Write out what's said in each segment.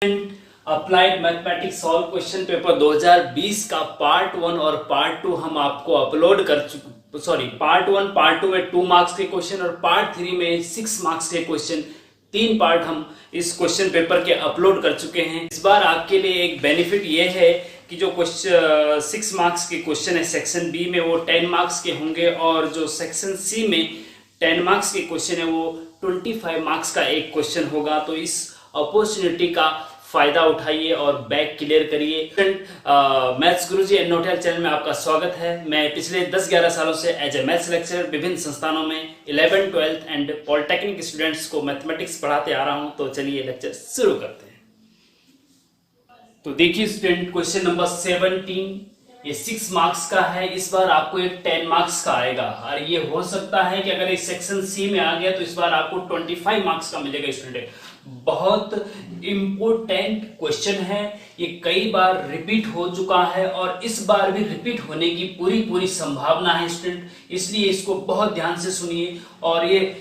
Applied mathematics solve question paper 2020 का part 1 और part 2 हम आपको अपलोड कर चुके। पार्ट 1 पार्ट 2 में 2 मार्क्स के क्वेश्चन और पार्ट 3 में 6 मार्क्स के क्वेश्चन, 3 पार्ट हम इस क्वेश्चन पेपर के अपलोड कर चुके हैं। इस बार आपके लिए एक बेनिफिट ये है कि जो क्वेश्चन 6 मार्क्स के क्वेश्चन है सेक्शन बी में वो 10 मार्क्स के होंगे और जो सेक्शन सी में 10 मार्क्स के क्वेश्चन है वो 25 मार्क्स का एक क्वेश्चन होगा। तो इस अपॉर्चुनिटी का फायदा उठाइए और बैक क्लियर करिए। मैथ्स गुरुजी एंड नोटेल चैनल में आपका स्वागत है। मैं पिछले 10-11 सालों से एज ए मैथ्स लेक्चरर विभिन्न संस्थानों में 11, 12 एंड पॉलिटेक्निक स्टूडेंट्स को मैथमेटिक्स पढ़ाते आ रहा हूं। तो चलिए लेक्चर शुरू करते हैं। तो देखिए स्टूडेंट, क्वेश्चन नंबर 17 ये 6 मार्क्स का है। इस बार आपको एक 10 मार्क्स का आएगा और ये हो सकता है कि अगर इस सेक्शन सी में आ गया तो इस बार आपको 25 मार्क्स का मिलेगा। स्टूडेंट, बहुत इंपोर्टेंट क्वेश्चन है, ये कई बार रिपीट हो चुका है और इस बार भी रिपीट होने की पूरी संभावना है स्टूडेंट, इसलिए इसको बहुत ध्यान से सुनिए। और ये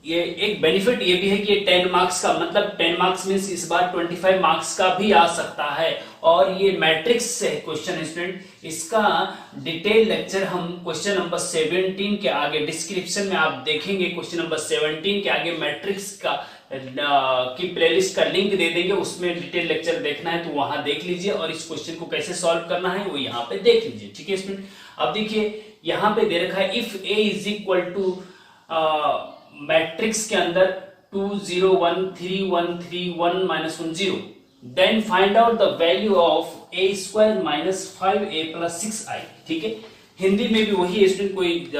एक बेनिफिट ये भी है कि ये 10 मार्क्स का मतलब 10 मार्क्स मींस इस बार 25 मार्क्स का भी आ सकता है। और ये मैट्रिक्स से क्वेश्चन स्टूडेंट, इसका डिटेल लेक्चर हम क्वेश्चन नंबर 17 के आगे डिस्क्रिप्शन में आप देखेंगे। क्वेश्चन नंबर 17 के आगे मैट्रिक्स का की प्लेलिस्ट का लिंक दे देंगे, उसमें डिटेल लेक्चर देखना है तो वहां देख लीजिए और इस क्वेश्चन को कैसे सॉल्व करना है वो यहाँ पे देख लीजिए। ठीक है स्टूडेंट, अब देखिए यहाँ पे दे रखा है if A is equal to matrix के अंदर 2 0 1 3 1 3 1 -1 0 then find out the value of a square minus 5a plus 6i। ठीक है, हिंदी में भी वही स्टूडेंट, कोई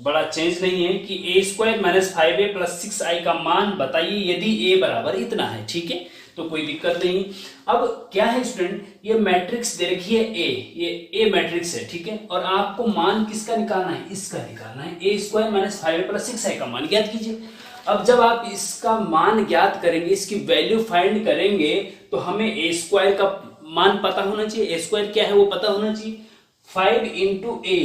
बड़ा चेंज नहीं है कि a square minus 5a plus 6i का मान बताइए यदि a बराबर इतना है। ठीक है, तो कोई दिक्कत नहीं। अब क्या है स्टूडेंट, ये मैट्रिक्स दे रखी है a, ये a मैट्रिक्स है। ठीक है, और आपको मान किसका निकालना है, इसका निकालना है। a square minus 5a plus 6i का मान ज्ञात कीजिए। अब जब आप इसका मान ज्ञात करेंगे, इसकी वैल्यू फाइंड करेंगे तो हमें a स्क्वायर का मान पता होना चाहिए। a स्क्वायर क्या है वो पता होना चाहिए। 5 इंटू ए,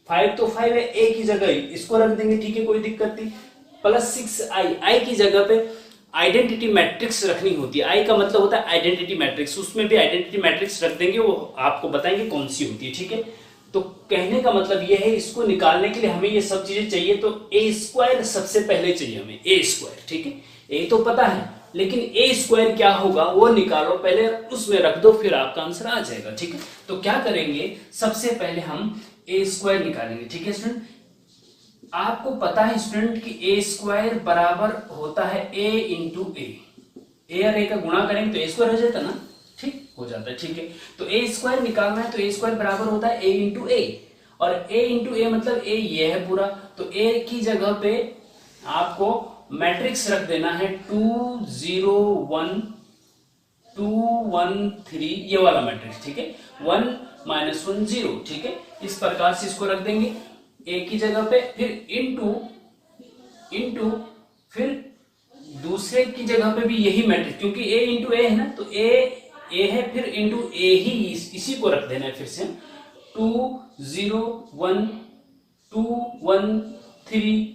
5 तो 5 है, ए की जगह इसको रख देंगे। ठीक है, कोई दिक्कत नहीं। प्लस 6i, आई की जगह पे आइडेंटिटी मैट्रिक्स रखनी होती है। आई का मतलब होता है आइडेंटिटी मैट्रिक्स, उसमें भी आइडेंटिटी मैट्रिक्स रख देंगे, वो आपको बताएंगे कौन सी होती है। ठीक है, तो कहने का मतलब ये है इसको निकालने के लिए हमें ये सब चीजें चाहिए। तो ए स्क्वायर सबसे पहले चाहिए हमें, ए स्क्वायर। ठीक है, ए तो पता है लेकिन ए स्क्वायर क्या होगा वो निकालो, पहले उसमें रख दो फिर आपका आंसर आ जाएगा। ठीक है, तो क्या करेंगे, सबसे पहले हम ए स्क्वायर निकालेंगे। ठीक है स्टूडेंट, आपको पता है स्टूडेंट कि ए स्क्वायर बराबर होता है ए इंटू ए और ए का गुणा करेंगे तो ए स्क्वायर हो जाता ना, ठीक हो जाता है। ठीक है, तो ए स्क्वायर निकालना है तो ए स्क्वायर बराबर होता है ए इंटू ए, और ए इंटू ए मतलब ए ये है पूरा, तो ए की जगह पे आपको मैट्रिक्स रख देना है 2 0 1 2 1 3, ये वाला मैट्रिक्स। ठीक है, 1 -1 0। ठीक है, इस प्रकार से इसको रख देंगे ए की जगह पे, फिर इंटू फिर दूसरे की जगह पे भी यही मैट्रिक्स, क्योंकि ए इंटू ए है ना, तो ए है, फिर इंटू ए ही इसी को रख देना है फिर से 2 0 1 2 1 3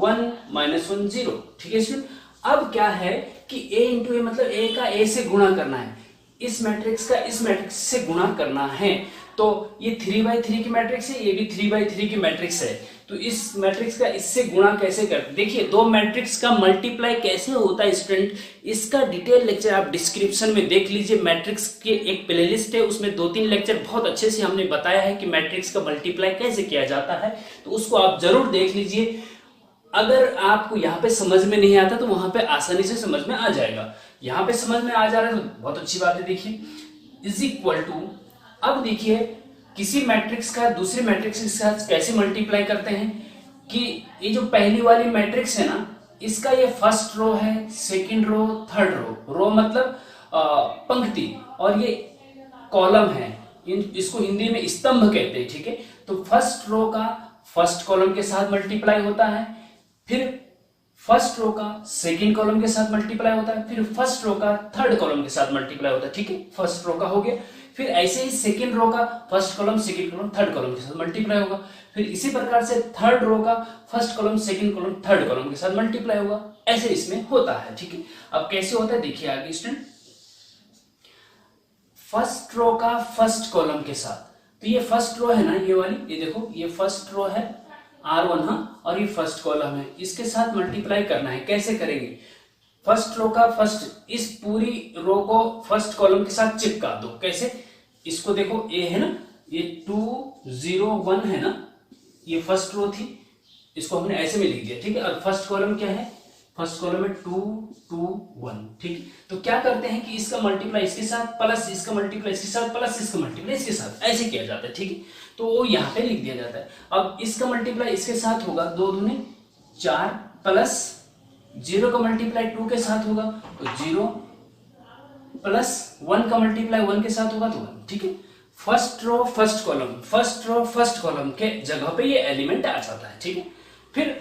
1 -1 0। ठीक है स्टूडेंट, अब क्या है कि a इंटू ए मतलब a का a से गुणा करना है, इस मैट्रिक्स का इस मैट्रिक्स से गुणा करना है। तो ये 3/3 की मैट्रिक्स है, ये भी 3/3 की मैट्रिक्स है, तो इस मैट्रिक्स का इससे गुणा कैसे करते, देखिए दो मैट्रिक्स का मल्टीप्लाई कैसे होता है स्टूडेंट, इसका डिटेल लेक्चर आप डिस्क्रिप्शन में देख लीजिए। मैट्रिक्स के एक प्लेलिस्ट है, उसमें 2-3 लेक्चर बहुत अच्छे से हमने बताया है कि मैट्रिक्स का मल्टीप्लाई कैसे किया जाता है, तो उसको आप जरूर देख लीजिए। अगर आपको यहाँ पे समझ में नहीं आता तो वहां पे आसानी से समझ में आ जाएगा। यहाँ पे समझ में आ जा रहा है तो बहुत अच्छी बात है। देखिए इज इक्वल टू, अब देखिए किसी मैट्रिक्स का दूसरे मैट्रिक्स के साथ कैसे मल्टीप्लाई करते हैं कि ये जो पहली वाली मैट्रिक्स है ना, इसका ये फर्स्ट रो है, सेकंड रो, थर्ड रो मतलब पंक्ति, और ये कॉलम है, इसको हिंदी में स्तंभ कहते हैं। ठीक है, तो फर्स्ट रो का फर्स्ट कॉलम के साथ मल्टीप्लाई होता है, फिर फर्स्ट रो का सेकंड कॉलम के साथ मल्टीप्लाई होता है, फिर फर्स्ट रो का थर्ड कॉलम के साथ मल्टीप्लाई होता है। ठीक है, फर्स्ट रो का हो गया, फिर ऐसे ही सेकंड रो का first column second column third column के साथ मल्टीप्लाई होगा, फिर इसी प्रकार से थर्ड रो का first column second column third column के साथ मल्टीप्लाई होगा। ऐसे इसमें होता है। ठीक है, अब कैसे होता है देखिए आगे स्टूडेंट, फर्स्ट रो का फर्स्ट कॉलम के साथ। तो ये फर्स्ट रो है ना, ये वाली, ये देखो ये फर्स्ट रो है R1, हाँ, और ये फर्स्ट कॉलम है, इसके साथ मल्टीप्लाई करना है। कैसे करेंगे? फर्स्ट रो का फर्स्ट, इस पूरी रो को फर्स्ट कॉलम के साथ चिपका दो। कैसे? इसको देखो, ए है ना, ये 2 0 1 है ना, ये फर्स्ट रो थी, इसको हमने ऐसे में लिख दिया, ठीक है। और फर्स्ट कॉलम क्या है? फर्स्ट कॉलम में 2 2 1, ठीक है। तो क्या करते हैं कि इसका मल्टीप्लाई इसके साथ प्लस इसका मल्टीप्लाई इसके साथ प्लस इसका मल्टीप्लाई इसके साथ, ऐसे किया जाता है, ठीक है। तो वो यहाँ पे लिख दिया जाता है। अब इसका मल्टीप्लाई इसके साथ होगा, 2 दूने 4 प्लस 0 का मल्टीप्लाई 2 के साथ होगा तो 0 प्लस 1 का मल्टीप्लाई 1 के साथ होगा तो 1, ठीक है। First row first column, first row first column के जगह पे ये एलिमेंट आ जाता है, ठीक है। फिर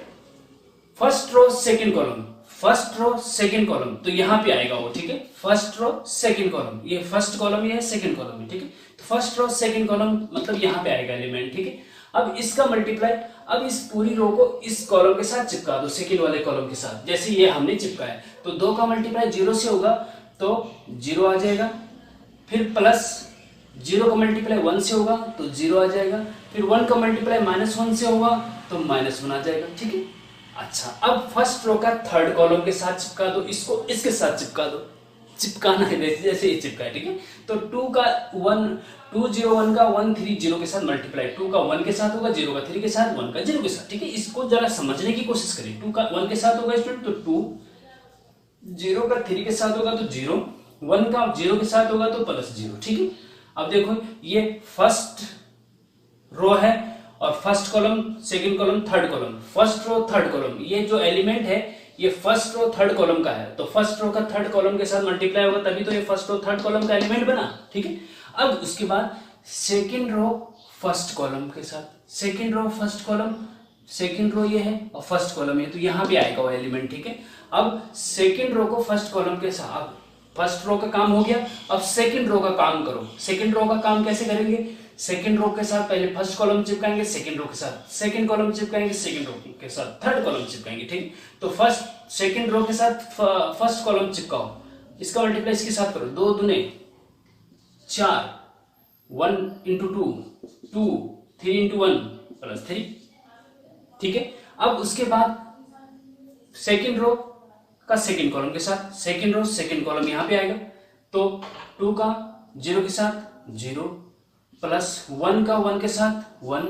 first row second column, first row second column, तो यहां पे आएगा वो, ठीक है। फर्स्ट रो सेकंड कॉलम, ये फर्स्ट कॉलम ये है, सेकंड कॉलम है, ठीक है। तो फर्स्ट रो सेकंड कॉलम मतलब यहां पे आएगा एलिमेंट, ठीक है। अब इसका मल्टीप्लाई, अब इस पूरी रो को इस कॉलम के साथ चिपका दो, सेकंड वाले कॉलम के साथ, जैसे ये हमने चिपकाया। तो 2 का मल्टीप्लाई 0 से होगा तो 0 आ जाएगा, फिर प्लस 0 का मल्टीप्लाई 1 से होगा तो 0 आ जाएगा, फिर 1 का मल्टीप्लाई -1 से होगा तो -1 आ जाएगा, ठीक है। अच्छा, अब फर्स्ट रो का थर्ड कॉलम के साथ चिपका दो, इसको इसके साथ चिपका दो, चिपकाना है जैसे ये चिपका है, ठीक है। तो 2 का 1 2 0 1 का 1 3 0 के साथ मल्टीप्लाई, 2 का 1 के साथ होगा, 0 का 3 के साथ, 1 का 0 के साथ, ठीक है। इसको जरा समझने की कोशिश करिए। 2 का 1 के साथ होगा स्टूडेंट तो 2, 0 का 3 के साथ होगा तो 0, 1 का 0 के साथ होगा तो +0, ठीक है। अब देखो ये फर्स्ट रो है और first column second column third column, first row third column, ये जो एलिमेंट है ये फर्स्ट रो थर्ड कॉलम का है, तो फर्स्ट रो का थर्ड कॉलम के साथ मल्टीप्लाई होगा तभी तो ये फर्स्ट रो थर्ड कॉलम का एलिमेंट बना, ठीक है। अब उसके बाद सेकंड रो फर्स्ट कॉलम के साथ, second row first column, second row ये है और फर्स्ट कॉलम है, तो यहां भी आएगा वो एलिमेंट, ठीक है। अब सेकंड रो को फर्स्ट कॉलम के साथ, फर्स्ट रो का काम हो गया, अब सेकंड रो का काम करो। सेकंड रो का काम कैसे करेंगे? सेकंड रो के साथ पहले फर्स्ट कॉलम चिपकाएंगे, सेकंड रो के साथ सेकंड कॉलम चिपकाएंगे, सेकंड रो के साथ थर्ड कॉलम चिपकाएंगे, ठीक। तो फर्स्ट सेकंड रो के साथ फर्स्ट कॉलम चिपकाओ, इसका मल्टीप्लाई इसके साथ करो, 2 दूने 4, 1 into 2 2, 3 into 1 +3, ठीक है। अब उसके बाद सेकंड रो का सेकंड कॉलम के साथ, सेकंड रो सेकंड कॉलम यहां पे आएगा, तो 2 का 0 के साथ 0 प्लस 1 का 1 के साथ 1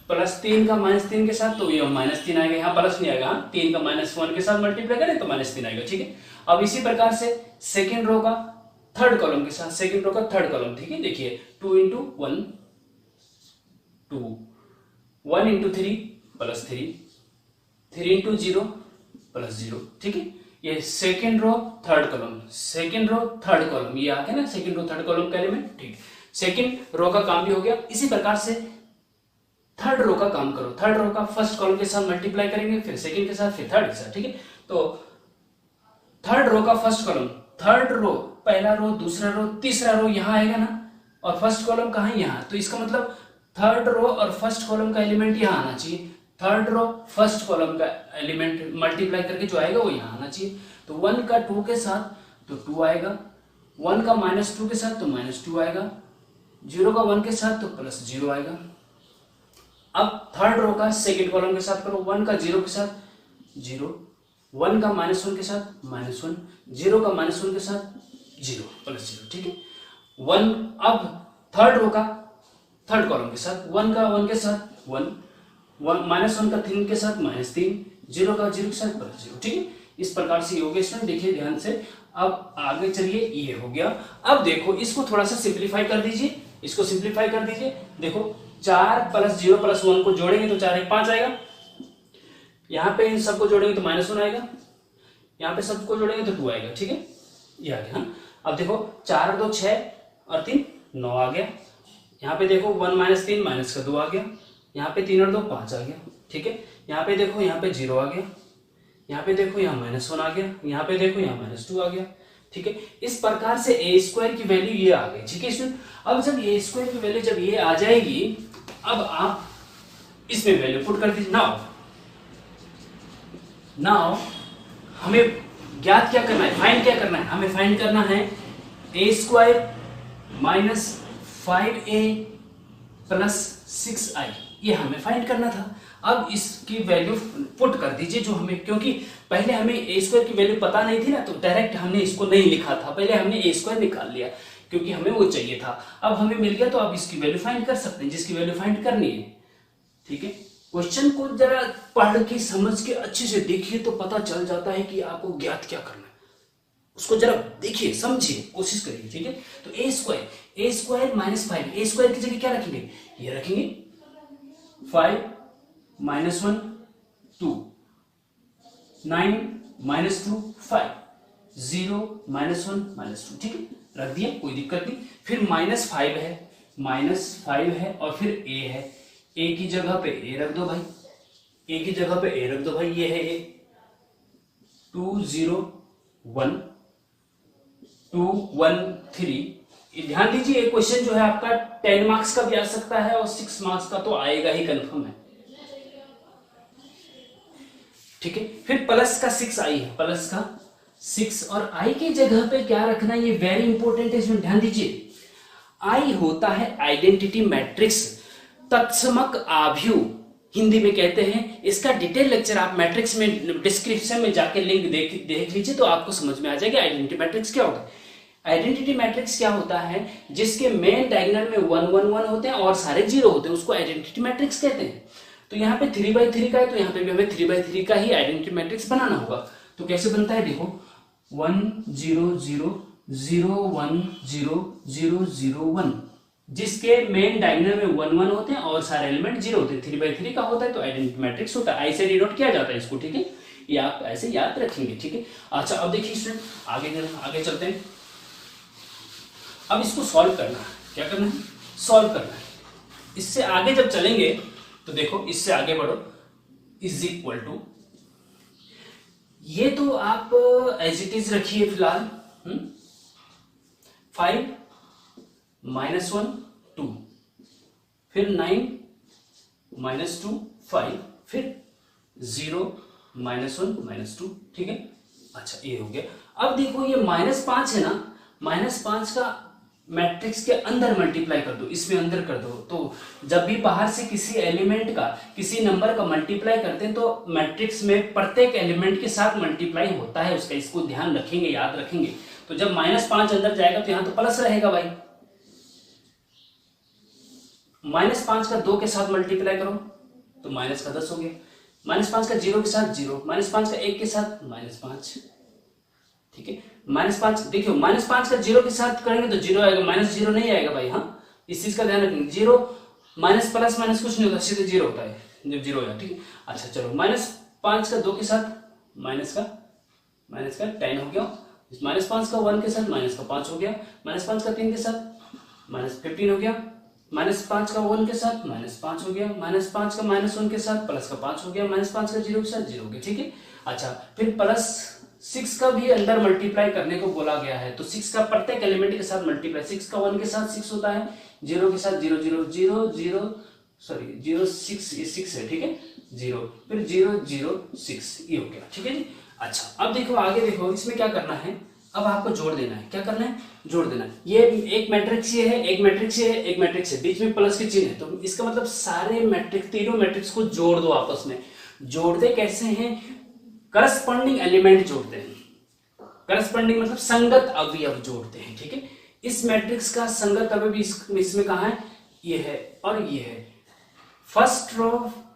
प्लस 3 का -3 के साथ, तो ये -3 आएगा, यहाँ प्लस नहीं आएगा, 3 का -1 के साथ मल्टीप्लाई करें तो -3 आएगा, ठीक है। अब इसी प्रकार से सेकंड रो का थर्ड कॉलम के साथ, सेकंड रो का थर्ड कॉलम, ठीक है। देखिए 2 into 1 2, 1 into 3 +3, 3 into 0 +0, ठीक है। ये second row third column, second row third column, ये आ गया ना सेकंड रो थर्ड कॉलम का एलिमेंट, ठीक है। सेकंड रो का काम भी हो गया। इसी प्रकार से थर्ड रो का काम करो, थर्ड रो का फर्स्ट कॉलम के साथ मल्टीप्लाई करेंगे, फिर सेकंड के साथ, फिर थर्ड के साथ, ठीक है। तो थर्ड रो का फर्स्ट कॉलम, थर्ड रो पहला रो दूसरा रो तीसरा रो यहां आएगा ना, और फर्स्ट कॉलम कहां है? यहां। तो इसका मतलब थर्ड रो और फर्स्ट कॉलम का एलिमेंट यहां आना चाहिए, थर्ड रो फर्स्ट कॉलम का एलिमेंट मल्टीप्लाई करके जो आएगा वो यहां आना चाहिए। तो 1 का 2 के साथ तो 2 आएगा, 1 का -2 के साथ तो -2 आएगा, 0 का 1 के साथ तो +0 आएगा। अब थर्ड रो का सेकंड कॉलम के साथ करो, 1 का 0 के साथ 0, 1 का -1 के साथ -1, 0 का -1 के साथ 0 +0, ठीक है। 1 अब थर्ड रो का थर्ड कॉलम के साथ 1 का 1 के साथ 1, -1 का 3 के साथ -3, 0 का 0 के साथ +0, ठीक है। इस प्रकार से योग स्टूडेंट देखिए ध्यान से। अब आगे चलिए, ये हो गया। अब देखो इसको थोड़ा सा सिंप्लीफाई कर दीजिए, इसको सिंप्लीफाई कर दीजिए। देखो 4 + 0 + 1 को जोड़ेंगे तो 4 1 5 आएगा, यहां पे इन सबको जोड़ेंगे तो -1 आएगा, यहां पे सबको जोड़ेंगे तो 2 आएगा, ठीक है। ये आ गया। अब देखो 4 और 2 6 और 3 9 आ गया, यहाँ पे देखो 1 - 3 -2 आ गया, यहाँ पे 3 और 2 5 आ गया, ठीक है। यहाँ पे देखो यहाँ पे 0 आ गया, यहाँ पे देखो यहाँ -1 आ गया, यहाँ पे देखो यहाँ -2 आ गया, ठीक है। इस प्रकार से a² की वैल्यू ये आ गई, ठीक है स्टूडेंट। अब जब a² की वैल्यू जब ये आ जाएगी, अब आप इसमें वैल्यू पुट कर दीजिए। नाउ हमें ज्ञात क्या करना है, फाइंड क्या करना है? हमें फाइंड करना है a² minus 5a plus 6i, ये हमें फाइंड करना था। अब इसकी वैल्यू पुट कर दीजिए जो हमें, क्योंकि पहले हमें ए स्क्वायर की वैल्यू पता नहीं थी ना, तो डायरेक्ट हमने इसको नहीं लिखा था, पहले हमने ए स्क्वायर निकाल लिया क्योंकि हमें वो चाहिए था। अब हमें मिल गया तो अब इसकी वैल्यू फाइंड कर सकते हैं, जिसकी वैल्यू फाइंड करनी है। ठीक है, क्वेश्चन को जरा पढ़ के समझ के अच्छे से देखिए तो पता चल जाता है कि आपको ज्ञात क्या करना है। उसको जरा देखिए, समझिए, कोशिश करिए। ठीक है, तो ए स्क्वायर माइनस 5, ए स्क्वायर की जगह क्या रखेंगे, ये रखेंगे 5 माइनस 1 2, 9 माइनस 2 5, 0 माइनस 1 माइनस 2। ठीक है, रख दिया, कोई दिक्कत नहीं। फिर माइनस 5 है और फिर ए है, ए की जगह पे ए रख दो भाई, ए की जगह पे ए रख दो भाई, ये है ए। 2 0 1 2 1 3। ध्यान दीजिए, ये क्वेश्चन जो है आपका 10 मार्क्स का भी आ सकता है और 6 मार्क्स का तो आएगा ही, कंफर्म है। ठीक है, फिर प्लस का 6i है, प्लस का 6 और i की जगह पे क्या रखना है, ये वेरी इंपॉर्टेंट है, इसमें ध्यान दीजिए। i होता है आइडेंटिटी मैट्रिक्स, तत्समक आव्यूह हिंदी में कहते हैं। इसका डिटेल लेक्चर आप मैट्रिक्स में डिस्क्रिप्शन में जाके लिंक देख लीजिए तो आपको समझ में आ जाएगा आइडेंटिटी मैट्रिक्स क्या होता है। आइडेंटिटी मैट्रिक्स क्या होता है, जिसके मेन डायगोनल में 1 1 1 होते हैं और सारे 0 होते हैं, उसको आइडेंटिटी मैट्रिक्स कहते हैं। तो यहाँ पे 3/3 का है, तो यहाँ पे भी हमें 3/3 का ही आइडेंटिटी मैट्रिक्स बनाना होगा। तो कैसे बनता है, देखो 1 0 0 0 1 0 0 0 1, जिसके मेन डायगोनल में 1 1 होते हैं और सारे एलिमेंट 0 होते हैं, 3/3 का होता है तो आइडेंटिटी मैट्रिक्स होता है। आई से डिनोट किया जाता है इसको। ठीक है, ये आप ऐसे याद रखेंगे। ठीक है, अच्छा अब देखिए स्टूडेंट, आगे चलते हैं। अब इसको सॉल्व करना है, क्या करना है, सॉल्व करना है। इससे आगे जब चलेंगे तो देखो, इससे आगे बढ़ो, इज इक्वल टू, ये तो आप एज इट इज रखिए फिलहाल। 5 माइनस 1 2, फिर 9 माइनस 2 5, फिर 0 माइनस 1 माइनस 2। ठीक है, अच्छा ये हो गया। अब देखो ये -5 है ना, -5 का मैट्रिक्स के अंदर मल्टीप्लाई कर दो, इसमें अंदर कर दो। तो जब भी बाहर से किसी एलिमेंट का, किसी नंबर का मल्टीप्लाई करते हैं तो मैट्रिक्स में प्रत्येक एलिमेंट के साथ मल्टीप्लाई होता है उसका, इसको ध्यान रखेंगे, याद रखेंगे। तो जब -5 अंदर जाएगा तो यहां तो प्लस रहेगा भाई। -5 का 2 के साथ मल्टीप्लाई करो तो माइनस का 10 हो गया, -5 का 0 के साथ 0, -5 का 1 के साथ -5। ठीक है, -5 देखियो, -5 का 0 के साथ करेंगे तो 0 आएगा, -0 नहीं आएगा भाई। हाँ, इस चीज का ध्यान रखेंगे। 0 माइनस प्लस माइनस कुछ नहीं होता, सीधे 0 होता है जब 0 हो जाए। ठीक है, अच्छा चलो, -5 का 2 के साथ माइनस का 10 हो गया, -5 का 1 के साथ माइनस का 5 हो गया, -5 का 3 के साथ -15 हो गया, -5 का 1 के साथ -5 हो गया, -5 का -1 के साथ प्लस का 5 हो गया, -5 का 0 के साथ 0 हो गया। ठीक है, अच्छा फिर +6 का भी अंदर मल्टीप्लाई करने को बोला गया है, तो 6 का प्रत्येक एलिमेंट के साथ मल्टीप्लाई, 6 का 1 के साथ 6 होता है, 0 के साथ 0 0 0 0 सॉरी 0 6, ये 6 है। ठीक है, 0 फिर 0 0 6, ये हो गया। ठीक है जी, अच्छा अब देखो आगे देखो, इसमें क्या करना है, अब आपको जोड़ देना है। क्या करना है, जोड़ देना है। ये एक मैट्रिक्स ये है, एक मैट्रिक्स ये है, एक मैट्रिक्स है, बीच में प्लस के चिन्ह है, तो इसका मतलब सारे मैट्रिक्स, तीनों मैट्रिक्स को जोड़ दो आपस में। जोड़ते कैसे हैं, करस्पॉन्डिंग एलिमेंट जोड़ते हैं, करस्पॉन्डिंग मतलब संगत अवयव जोड़ते हैं। ठीक है, इस मैट्रिक्स का संगत अवयव इसमें कहां है, ये है और ये है। फर्स्ट रो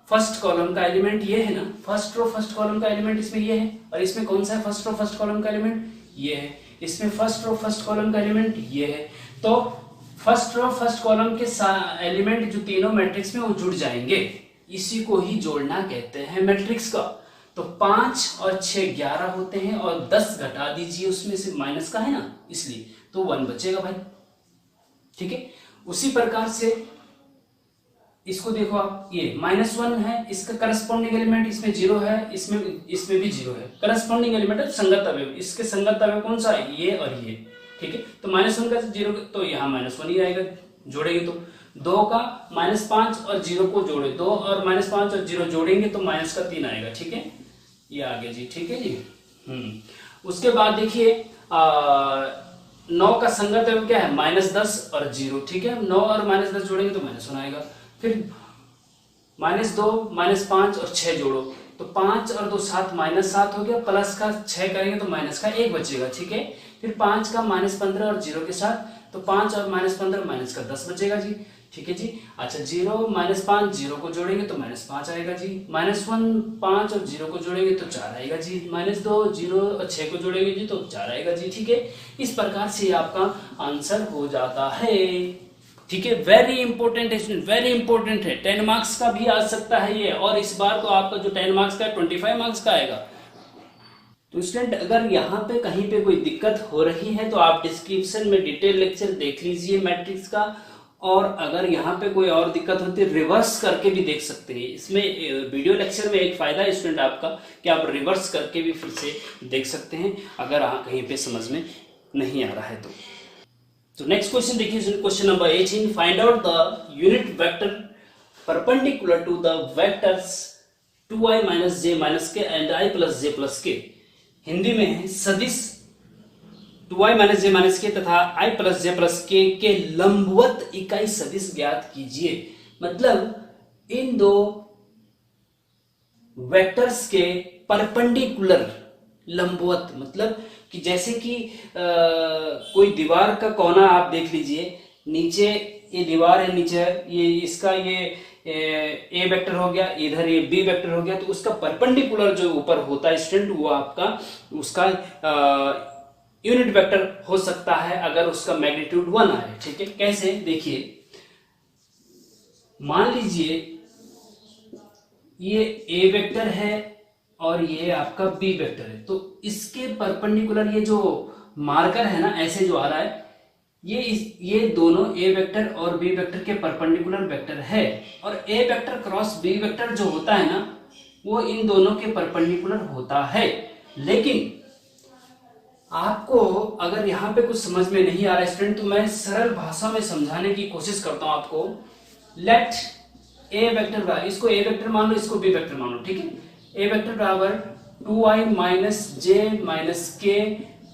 फर्स्ट कॉलम का एलिमेंट ये है ना, फर्स्ट रो फर्स्ट कॉलम का एलिमेंट इसमें ये है, और इसमें कौन सा है फर्स्ट रो फर्स्ट कॉलम का एलिमेंट, ये है। इसमें फर्स्ट रो फर्स्ट कॉलम का एलिमेंट ये है। तो फर्स्ट रो फर्स्ट कॉलम के एलिमेंट जो तीनों मैट्रिक्स में वो जुड़ जाएंगे, इसी को ही जोड़ना कहते हैं मैट्रिक्स का। तो 5 और 6 11 होते हैं, और 10 घटा दीजिए, उसमें से माइनस का है ना, इसलिए तो 1 बचेगा भाई। ठीक है, उसी प्रकार से इसको देखो आप, ये -1 है, इसका करस्पॉन्डिंग एलिमेंट इसमें 0 है, इसमें भी 0 है, करस्पॉन्डिंग एलिमेंट है संगत अवयव, इसके संगत अवयव कौन सा है, ये और ये। ठीक है, तो -1 का 0 तो यहाँ -1 ही आएगा, जोड़ेंगे तो 2 का -5 और 0 को जोड़े, 2 और -5 और 0 जोड़ेंगे तो माइनस का 3 आएगा। ठीक है, ये आगे जी। ठीक है जी, उसके बाद देखिए 9 का संगत है क्या है -10 और 0, ठीक है। 9 और -10 जोड़ेंगे तो -1 आएगा। फिर -2 -5 और 6 जोड़ो तो 5 और 2 7 -7 हो गया, प्लस का 6 करेंगे तो माइनस का 1 बचेगा, ठीक है। फिर 5 का -15 और 0 के साथ तो 5 और -15 माइनस का 10 बचेगा जी, ठीक है जी। अच्छा 0 -5 0 को जोड़ेंगे तो -5 आएगा जी। -1 5 और 0 को जोड़ेंगे तो 4 आएगा जी। -2 0 और 6 को जोड़ेंगे जी तो 4 आएगा जी, ठीक है। इस प्रकार से आपका आंसर हो जाता है, ठीक है। वेरी इंपॉर्टेंट है स्टूडेंट, वेरी इंपॉर्टेंट है। 10 मार्क्स का भी आ सकता है ये, और इस बार तो आपका जो 10 मार्क्स का 25 मार्क्स का आएगा। तो स्टूडेंट अगर यहाँ पे कहीं पे कोई दिक्कत हो रही है तो आप डिस्क्रिप्शन में डिटेल लेक्चर देख लीजिए मैट्रिक्स का, और अगर यहाँ पे कोई और दिक्कत होती है रिवर्स करके भी देख सकते हैं। इसमें वीडियो लेक्चर में एक फायदा है स्टूडेंट आपका कि आप रिवर्स करके भी फिर से देख सकते हैं अगर कहीं पे समझ में नहीं आ रहा है तो। So next question देखिए, question number 18, find out the unit vector perpendicular to the vectors 2i minus J minus K and i plus J plus K. Hindi में है सदिश 2i माइनस जे माइनस के तथा i प्लस जे प्लस के लंबवत इकाई सदिश ज्ञात कीजिए। मतलब इन दो वेक्टर्स के परपेंडिकुलर लंबवत, मतलब कि जैसे कि कोई दीवार का कोना आप देख लीजिए, नीचे ये दीवार है, नीचे ये इसका ये ए वेक्टर हो गया, इधर ये बी वेक्टर हो गया, तो उसका परपेंडिकुलर जो ऊपर होता है स्टूडेंट वो आपका उसका यूनिट वेक्टर हो सकता है अगर उसका मैग्नीट्यूड 1 आए, ठीक है। कैसे देखिए, मान लीजिए ये ए वेक्टर है और ये आपका बी वेक्टर है, तो इसके परपेंडिकुलर ये जो मार्कर है ना ऐसे जो आ रहा है, ये दोनों ए वेक्टर और बी वेक्टर के परपेंडिकुलर वेक्टर है, और ए वेक्टर क्रॉस बी वेक्टर जो होता है ना वो इन दोनों के परपेंडिकुलर होता है। लेकिन आपको अगर यहाँ पे कुछ समझ में नहीं आ रहा है स्टूडेंट, तो मैं सरल भाषा में समझाने की कोशिश करता हूं आपको। लेट ए वेक्टर, इसको ए वेक्टर मान लो, इसको बी वेक्टर मान लो, ठीक है। ए वेक्टर बराबर 2i minus J minus K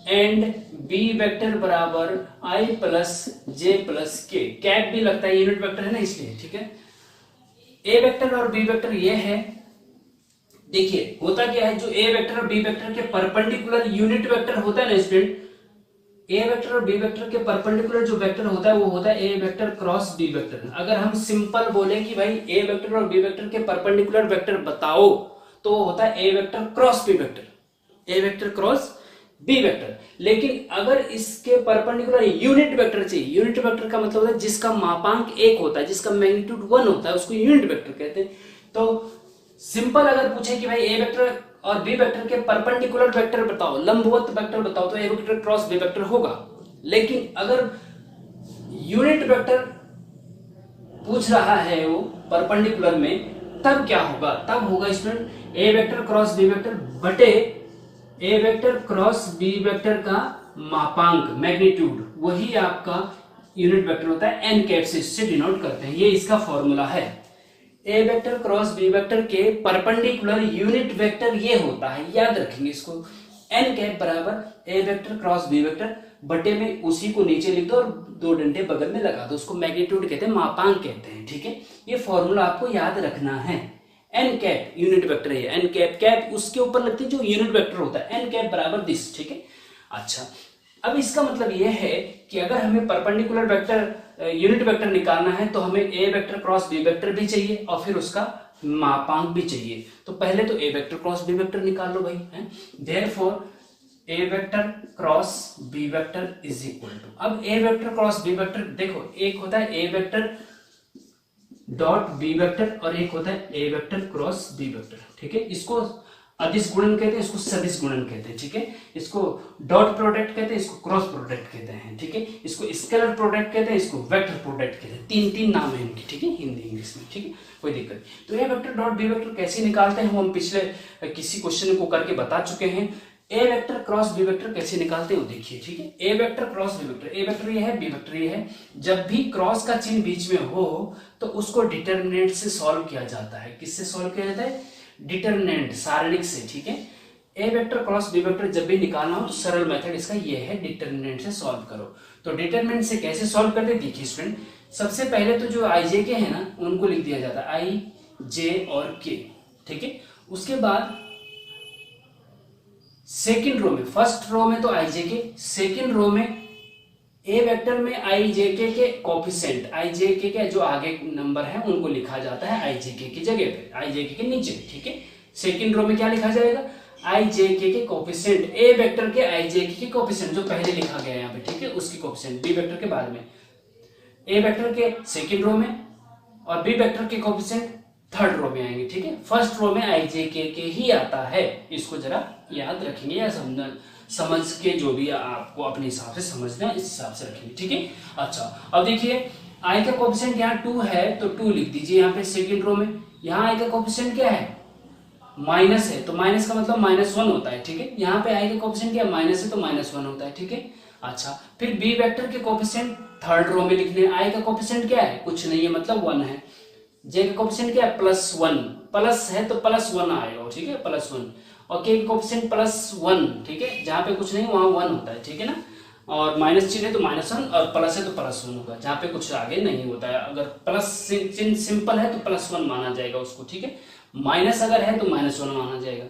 and B vector बराबर i प्लस जे प्लस के। कैप भी लगता है, यूनिट वेक्टर है ना इसलिए, ठीक है। ए वेक्टर और बी वेक्टर ये है, देखिए होता क्या है, जो ए वेक्टर और बी वेक्टर के परपेंडिकुलर यूनिट वेक्टर होता है ना स्टूडेंट, ए वेक्टर और बी वेक्टर के परपेंडिकुलर जो वेक्टर होता है वो होता है a vector cross B vector. अगर हम सिंपल बोले कि भाई ए वेक्टर और बी वेक्टर के परपेंडिकुलर वेक्टर बताओ तो होता है a vector cross B vector, A vector cross B vector. लेकिन अगर इसके परपेंडिकुलर यूनिट वेक्टर चाहिए, यूनिट वेक्टर का मतलब होता है जिसका मापांक 1 होता है, जिसका मैग्नीट्यूड 1 होता है, उसको यूनिट वेक्टर कहते हैं। तो सिंपल अगर पूछे कि भाई ए वेक्टर और बी वेक्टर के परपेंडिकुलर वेक्टर बताओ, लंबवत वेक्टर बताओ, तो a vector cross B vector होगा। लेकिन अगर यूनिट वेक्टर पूछ रहा है वो परपेंडिकुलर में, तब क्या होगा, तब होगा student A vector cross B vector बटे ए वेक्टर क्रॉस बी वेक्टर का मापांक मैग्नीट्यूड, वही आपका यूनिट वेक्टर होता है। एन कैप से इससे डिनोट करते हैं, ये इसका फॉर्मूला है। A vector cross B vector के परपेंडिकुलर यूनिट वेक्टर ये होता है, याद रखेंगे इसको। एन कैप बराबर ए वेक्टर क्रॉस बी वेक्टर बटे में उसी को नीचे लिख दो और 2 डंडे बगल में लगा दो, उसको मैग्नीट्यूड कहते हैं, मापांक कहते हैं, ठीक है। ये फॉर्मूला आपको याद रखना है। एन कैप यूनिट वेक्टर है, एन कैप कैप उसके ऊपर लगती है जो यूनिट वेक्टर होता है, एन कैप बराबर दिस, ठीक है। अच्छा, अब इसका मतलब यह है कि अगर हमें परपेंडिकुलर वेक्टर यूनिट वेक्टर निकालना है तो हमें ए वेक्टर क्रॉस बी वेक्टर भी चाहिए और फिर उसका मापांक भी चाहिए। तो पहले तो a vector cross B vector निकाल लो भाई, है। Therefore a vector cross B vector is equal to, अब a vector cross B vector देखो, एक होता है a vector dot b vector और एक होता है a vector cross B vector, ठीक है। इसको अदिश गुणन कहते हैं, इसको सदिश गुणन कहते हैं, ठीक है। इसको डॉट प्रोडक्ट कहते हैं, इसको क्रॉस प्रोडक्ट कहते हैं, ठीक है। इसको स्केलर प्रोडक्ट कहते हैं, इसको वेक्टर प्रोडक्ट कहते हैं। तीन नाम है इनके, ठीक है, हिंदी इंग्लिश में, ठीक है, कोई दिक्कत नहीं। तो a vector dot b vector कैसे निकालते हैं, हम पिछले किसी क्वेश्चन को करके बता चुके हैं। ए वेक्टर क्रॉस बी वेक्टर कैसे निकालते हैं वो देखिए, ठीक है। A vector cross B vector, A vector ये है, बी वेक्टर ये है। जब भी क्रॉस का चिन्ह बीच में हो तो उसको डिटरमिनेंट से सॉल्व किया जाता है। किससे सॉल्व किया जाता है? डिटरमिनेंट, सारणिक से, ठीक है। A vector cross B vector जब भी निकालना हो तो सरल मेथड इसका ये है, डिटरमिनेंट से सॉल्व करो। तो डिटरमिनेंट से कैसे सॉल्व करते हैं, देखिए स्टूडेंट, सबसे पहले तो जो आई जे के है ना उनको लिख दिया जाता है, आई जे और के, ठीक है। उसके बाद सेकंड रो में, फर्स्ट रो में तो आई जे के, सेकंड रो में ए वेक्टर में आई जे के कोफिशिएंट, आई जे के जो आगे नंबर है उनको लिखा जाता है आई जे के की जगह पे, आई जे के नीचे, ठीक है। सेकंड रो में क्या लिखा जाएगा, आई जे के कोफिशिएंट, ए वेक्टर के आई जे के कोफिशिएंट जो पहले लिखा गया है यहाँ पे, ठीक है, उसकी कोफिशिएंट बी वेक्टर के बाद में, ए वेक्टर के सेकंड रो में और बी वेक्टर के कोफिशिएंट थर्ड रो में आएंगे, ठीक है। फर्स्ट रो में आई जे के ही आता है, इसको जरा याद रखेंगे या समझ के जो भी आपको अपने हिसाब से समझना है इस हिसाब से रखेंगे, ठीक है। अच्छा अब देखिए आई का कोफिशिएंट यहाँ 2 है तो 2 लिख दीजिए यहाँ पे सेकंड रो में। यहाँ आई का कोफिशिएंट क्या है, माइनस है, तो माइनस का मतलब -1 होता है, ठीक है। यहाँ पे आई का कोफिशिएंट क्या है, माइनस है तो -1 होता है, ठीक है। अच्छा फिर बी वेक्टर के कोफिशिएंट थर्ड रो में लिखने, आई का कोफिशिएंट क्या है, कुछ नहीं है मतलब 1 है। जे का कोफिशिएंट क्या है, +1, प्लस है तो +1 आएगा, ठीक है, +1। और के का कोफिशिएंट +1, ठीक है, जहां पे कुछ नहीं वहां 1 होता है, ठीक है ना। और माइनस चिन्ह है तो -1 और प्लस है तो +1 होगा, जहां पे कुछ आगे नहीं होता है। अगर प्लस चिन्ह सिंपल है तो +1 माना जाएगा उसको, ठीक है। माइनस अगर है तो -1 माना जाएगा।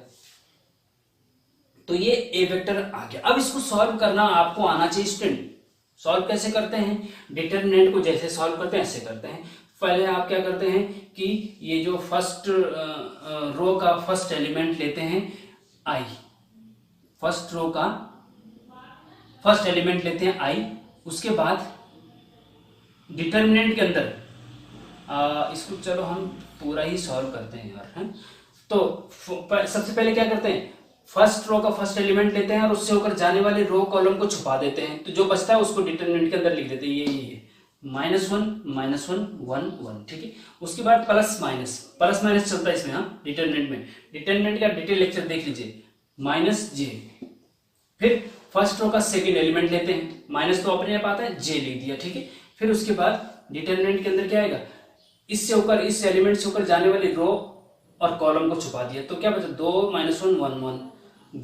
तो ये ए वेक्टर आ गया। अब इसको सॉल्व करना आपको आना चाहिए स्टूडेंट। सॉल्व कैसे करते हैं, डिटरमिनेंट को जैसे सॉल्व करते हैं ऐसे करते हैं। पहले आप क्या करते हैं कि ये जो फर्स्ट रो का फर्स्ट एलिमेंट लेते हैं आई, फर्स्ट रो का फर्स्ट एलिमेंट लेते हैं आई, उसके बाद डिटरमिनेंट के अंदर इसको चलो हम पूरा ही सॉल्व करते हैं यार, है? तो सबसे पहले क्या करते हैं, फर्स्ट रो का फर्स्ट एलिमेंट लेते हैं और उससे होकर जाने वाले रो कॉलम को छुपा देते हैं, तो जो बचता है उसको डिटरमिनेंट के अंदर लिख देते हैं, ये -1 -1 1 1, ठीक है। उसके बाद प्लस माइनस चलता है इसमें, हाँ, डिटरमिनेंट में। डिटरमिनेंट का डिटेल लेक्चर देख लीजिए, -j। फिर फर्स्ट रो का सेकंड एलिमेंट लेते हैं, माइनस तो अपने आप आता है, j लिख दिया, ठीक है। फिर उसके बाद डिटरमिनेंट के अंदर क्या आएगा, इससे होकर इस एलिमेंट से होकर जाने वाली रो और कॉलम को छुपा दिया, तो क्या बचा, 2 -1 1 1,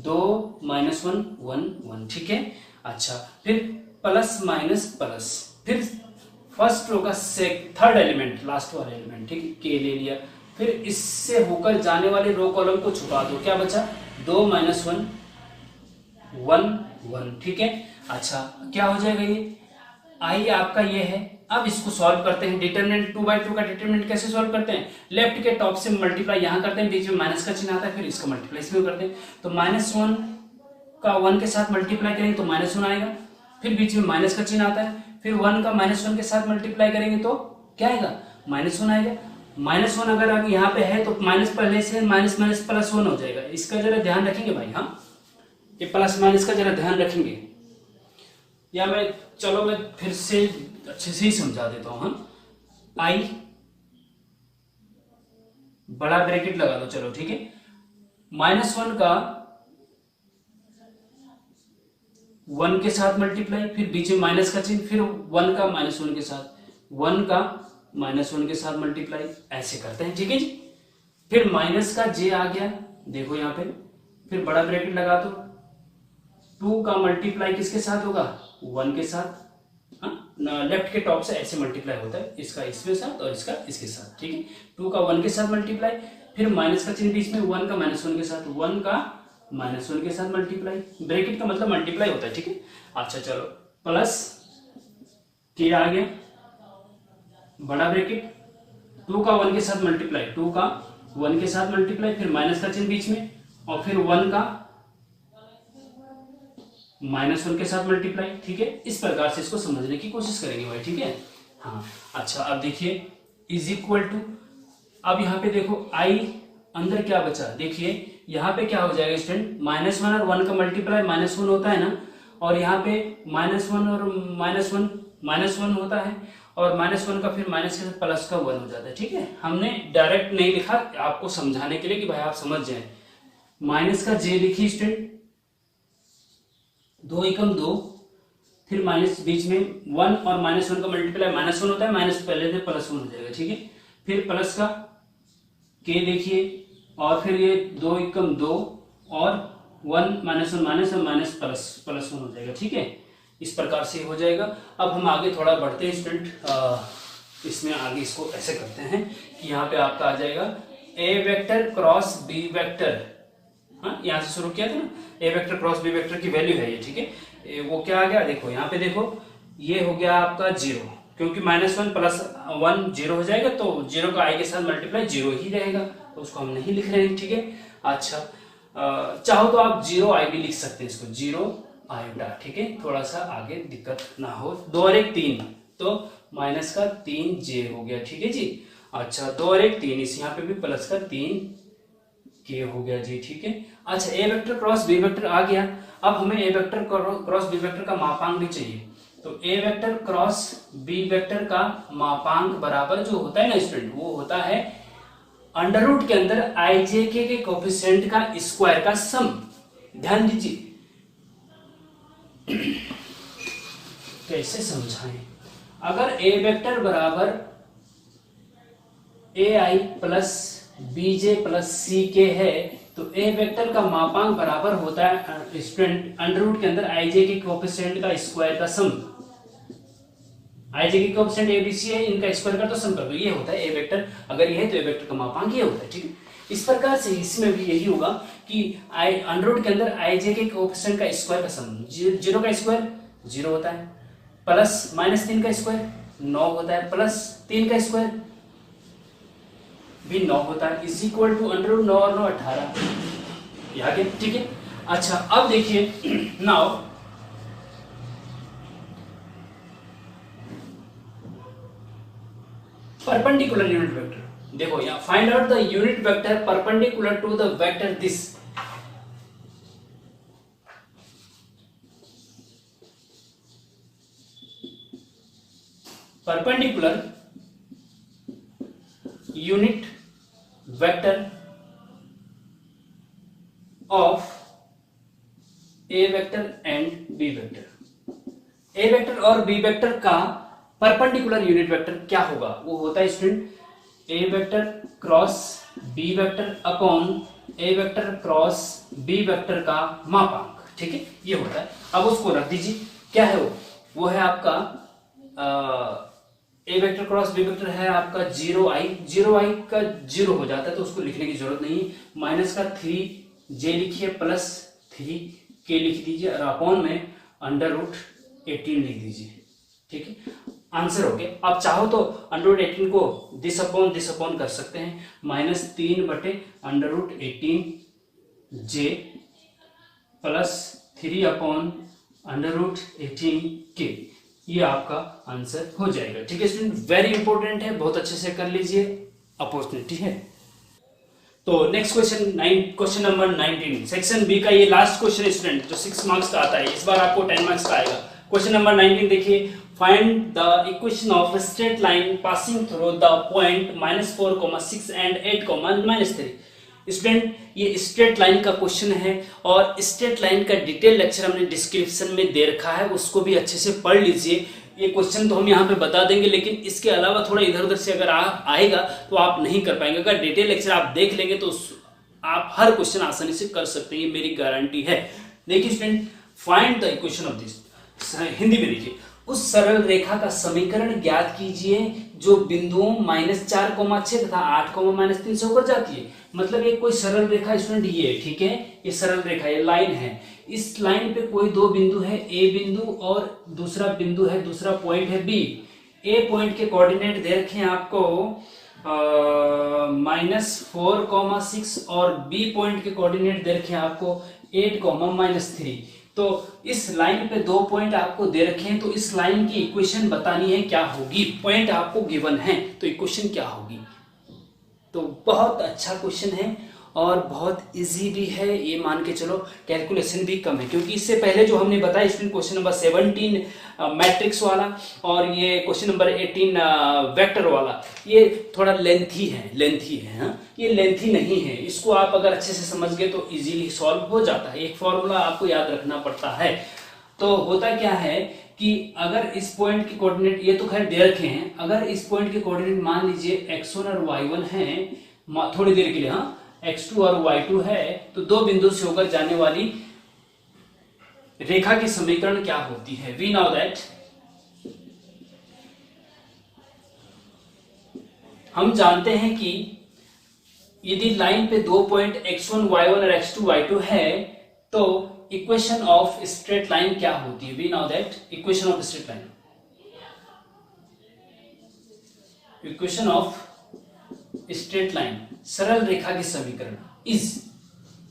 2 -1 1 1, ठीक है। अच्छा फिर प्लस माइनस प्लस, फिर फर्स्ट रो का थर्ड एलिमेंट, लास्ट वाला एलिमेंट, ठीक है, के ले लिया। फिर इससे होकर जाने वाले रो कॉलम को छुपा दो, क्या बचा, 2 -1 1 1, ठीक है। अच्छा क्या हो जाएगा, ये आई आपका ये है। अब इसको सॉल्व करते हैं, डिटरमिनेंट 2/2 का डिटरमिनेंट कैसे सॉल्व करते हैं, लेफ्ट के टॉप से मल्टीप्लाई यहां करते हैं, बीच में माइनस का चिन्ह आता है, फिर इसका मल्टीप्लाई इसमें करते हैं। तो -1 का 1 के साथ मल्टीप्लाई करेंगे तो -1 आएगा, फिर बीच में माइनस का चिन्ह आता है, फिर 1 का -1 के साथ मल्टीप्लाई करेंगे तो क्या आएगा, -1 आएगा। -1 अगर यहाँ पे है तो माइनस पहले से माइनस +1 हो जाएगा। इसका जरा ध्यान रखेंगे भाई, हाँ, ये प्लस माइनस का जरा ध्यान रखेंगे, या मैं फिर से अच्छे से ही समझा देता हूं। आई बड़ा ब्रैकेट लगा दो, चलो ठीक है। -1 का 1 के साथ मल्टीप्लाई, फिर बीच में माइनस का चिन्ह, फिर 1 का -1 के साथ, 1 का -1 के साथ मल्टीप्लाई, ऐसे करते हैं, ठीक है जी। फिर माइनस का j आ गया, देखो यहाँ पे, फिर बड़ा ब्रैकेट लगा दो। 2 का मल्टीप्लाई किसके साथ होगा, 1 के साथ, हाँ, लेफ्ट के टॉप से ऐसे मल्टीप्लाई होता है, इसका इसके साथ और इसका इसके साथ, ठीक है। 2 का 1 के साथ मल्टीप्लाई, फिर माइनस का चिन्ह बीच में, 1 का -1 के साथ, 1 का -1 के साथ मल्टीप्लाई, ब्रैकेट का मतलब मल्टीप्लाई होता है, ठीक है। अच्छा चलो, प्लस के आ गया, बड़ा ब्रैकेट, 2 का 1 के साथ मल्टीप्लाई, 2 का 1 के साथ मल्टीप्लाई, फिर माइनस का चिन्ह बीच में, और फिर 1 का -1 के साथ मल्टीप्लाई, ठीक है। इस प्रकार से इसको समझने की कोशिश करेंगे भाई, ठीक है, हाँ। अच्छा अब देखिए इज इक्वल टू, अब यहाँ पे देखो आई अंदर क्या बचा, देखिए यहाँ पे क्या हो जाएगा स्टूडेंट, -1 और 1 का मल्टीप्लाई -1 होता है ना, और यहाँ पे -1 और -1 होता है, और -1 का फिर माइनस के साथ प्लस का 1 हो जाता है, ठीक है। हमने डायरेक्ट नहीं लिखा, आपको समझाने के लिए कि भाई आप समझ जाए। माइनस का j लिखी स्टूडेंट, 2 एकम 2, फिर माइनस बीच में 1 और -1 का मल्टीप्लाई -1 होता है, माइनस पहले से +1 हो जाएगा, ठीक है। फिर प्लस का k देखिए, और फिर ये 2 एकम 2 और 1 minus 1 minus 1 minus plus plus 1 हो जाएगा। ठीक है, इस प्रकार से हो जाएगा। अब हम आगे थोड़ा बढ़ते हैं स्टूडेंट, इसमें आगे इसको ऐसे करते हैं कि यहाँ पे आपका आ जाएगा ए वेक्टर क्रॉस बी वेक्टर। हाँ, यहाँ से शुरू किया था ना, ए वेक्टर क्रॉस बी वेक्टर की वैल्यू है ये। ठीक है, वो क्या आ गया, देखो यहाँ पे देखो, ये हो गया आपका 0, क्योंकि -1 प्लस 1 0 हो जाएगा, तो 0 का i के साथ मल्टीप्लाई 0 ही रहेगा, तो उसको हम नहीं लिख रहे हैं। ठीक है, अच्छा चाहो तो आप 0 i भी लिख सकते हैं, इसको 0 आयोटा। ठीक है, थोड़ा सा आगे दिक्कत ना हो। 2 और 1 3, तो माइनस का 3 j हो गया। ठीक है जी, अच्छा 2 और 1 3, इस यहाँ पे भी प्लस का 3 k हो गया जी। ठीक है, अच्छा ए वेक्टर क्रॉस बी वेक्टर आ गया। अब हमें ए वेक्टर क्रॉस बी वेक्टर का मापांक भी चाहिए, तो a vector cross B vector का मापांक बराबर जो होता है ना स्टूडेंट, वो होता है अंडर रूट के अंदर आई जे के कोफिशिएंट का स्क्वायर का सम। ध्यान दीजिए, कैसे समझाएं, अगर ए वेक्टर बराबर ए आई प्लस बी जे प्लस सी के है, तो ए वेक्टर का मापांक बराबर होता है स्टूडेंट अंडर रूट के अंदर आई जे के कोफिशिएंट का स्क्वायर का सम। आई जे के कोफिशिएंट ए बी सी है, इनका स्क्वायर का तो सम कर दो, ये होता है ए वेक्टर। अगर ये है तो ए वेक्टर का मापांक ये होता है। ठीक है, इस प्रकार से इसमें भी यही होगा कि आई अंडर रूट के अंदर आई जे के कोफिशिएंट का स्क्वायर का सम, 0 का स्क्वायर 0 होता है, प्लस -3 का स्क्वायर 9 होता है, प्लस 3 का स्क्वायर भी 9 होता है, is equal to under root 9 और 9 18 यहाँ के। ठीक है, अच्छा अब देखिए नाउ परपेंडिकुलर यूनिट वेक्टर। देखो यहाँ find out the unit vector perpendicular to the vector this. Perpendicular unit vector of A vector and B vector. A vector और बी वेक्टर का परपेंडिकुलर यूनिट वेक्टर क्या होगा, वो होता है student A vector cross B vector upon A vector cross B vector का मापांक। ठीक है, ये होता है। अब उसको रख दीजिए, क्या है वो है आपका ए वेक्टर क्रॉस बी वेक्टर है आपका 0i का 0 हो जाता है, तो उसको लिखने की जरूरत नहीं, माइनस का 3j लिखिए, प्लस 3k लिख दीजिए, और अपॉन में अंडर रूट 18 लिख दीजिए। ठीक है, आंसर हो गया। आप चाहो तो अंडर रूट 18 को दिस अपॉन कर सकते हैं, -3 बटे under root 18j plus 3 upon under root 18k, ये आपका आंसर हो जाएगा। ठीक है स्टूडेंट, वेरी इंपॉर्टेंट है, बहुत अच्छे से कर लीजिए, अपॉर्चुनिटी है। तो next question number 19, section B का ये लास्ट क्वेश्चन स्टूडेंट, जो 6 मार्क्स का आता है, इस बार आपको 10 मार्क्स का आएगा। क्वेश्चन नंबर 19 देखिए, find the equation of straight line passing through the point -4, 6 and 8, -3। Student ये स्ट्रेट लाइन का क्वेश्चन है, और स्ट्रेट लाइन का डिटेल लेक्चर हमने डिस्क्रिप्शन में दे रखा है, उसको भी अच्छे से पढ़ लीजिए। ये क्वेश्चन तो हम यहाँ पे बता देंगे, लेकिन इसके अलावा थोड़ा इधर उधर से अगर आएगा तो आप नहीं कर पाएंगे। अगर डिटेल लेक्चर आप देख लेंगे तो आप हर क्वेश्चन आसानी से कर सकते हैं, ये मेरी गारंटी है। देखिए student, find the equation of this, Hindi में लिखिए, उस सरल रेखा का समीकरण ज्ञात कीजिए जो बिंदुओं -4,6 तथा 8,-3 से होकर जाती है। मतलब ये कोई सरल रेखा स्टूडेंट ये, ठीक है, ये सरल रेखा, ये लाइन है, इस लाइन पे कोई दो बिंदु है, ए बिंदु और दूसरा बिंदु है, दूसरा पॉइंट है बी। ए पॉइंट के कोऑर्डिनेट दे रखे हैं आपको -4,6 और बी पॉइंट के कोऑर्डिनेट दे रखे हैं आपको 8,-3। तो इस लाइन पे दो पॉइंट आपको दे रखे हैं, तो इस लाइन की इक्वेशन बतानी है क्या होगी। पॉइंट आपको गिवन है, तो इक्वेशन क्या होगी। तो बहुत अच्छा क्वेश्चन है और बहुत इजी भी है, ये मान के चलो, कैलकुलेशन भी कम है, क्योंकि इससे पहले जो हमने बताया स्टूडेंट क्वेश्चन नंबर 17 मैट्रिक्स वाला और ये क्वेश्चन नंबर 18 वेक्टर वाला, ये थोड़ा लेंथी है हाँ? ये लेंथी नहीं है, इसको आप अगर अच्छे से समझ गए तो इजीली सॉल्व हो जाता है। एक फॉर्मूला आपको याद रखना पड़ता है। तो होता क्या है कि अगर इस पॉइंट के कोऑर्डिनेट, ये तो खैर दे रखे हैं, अगर इस पॉइंट के कोऑर्डिनेट मान लीजिए x1 और y1 है थोड़ी देर के लिए, हाँ, x2 और y2 है, तो दो बिंदु से होकर जाने वाली रेखा की समीकरण क्या होती है? वी नो दैट हम जानते हैं कि यदि लाइन पे 2 पॉइंट x1 y1 और x2 y2 है तो इक्वेशन ऑफ स्ट्रेट लाइन क्या होती है? We know that equation of straight line, equation of straight line, सरल रेखा की समीकरण इज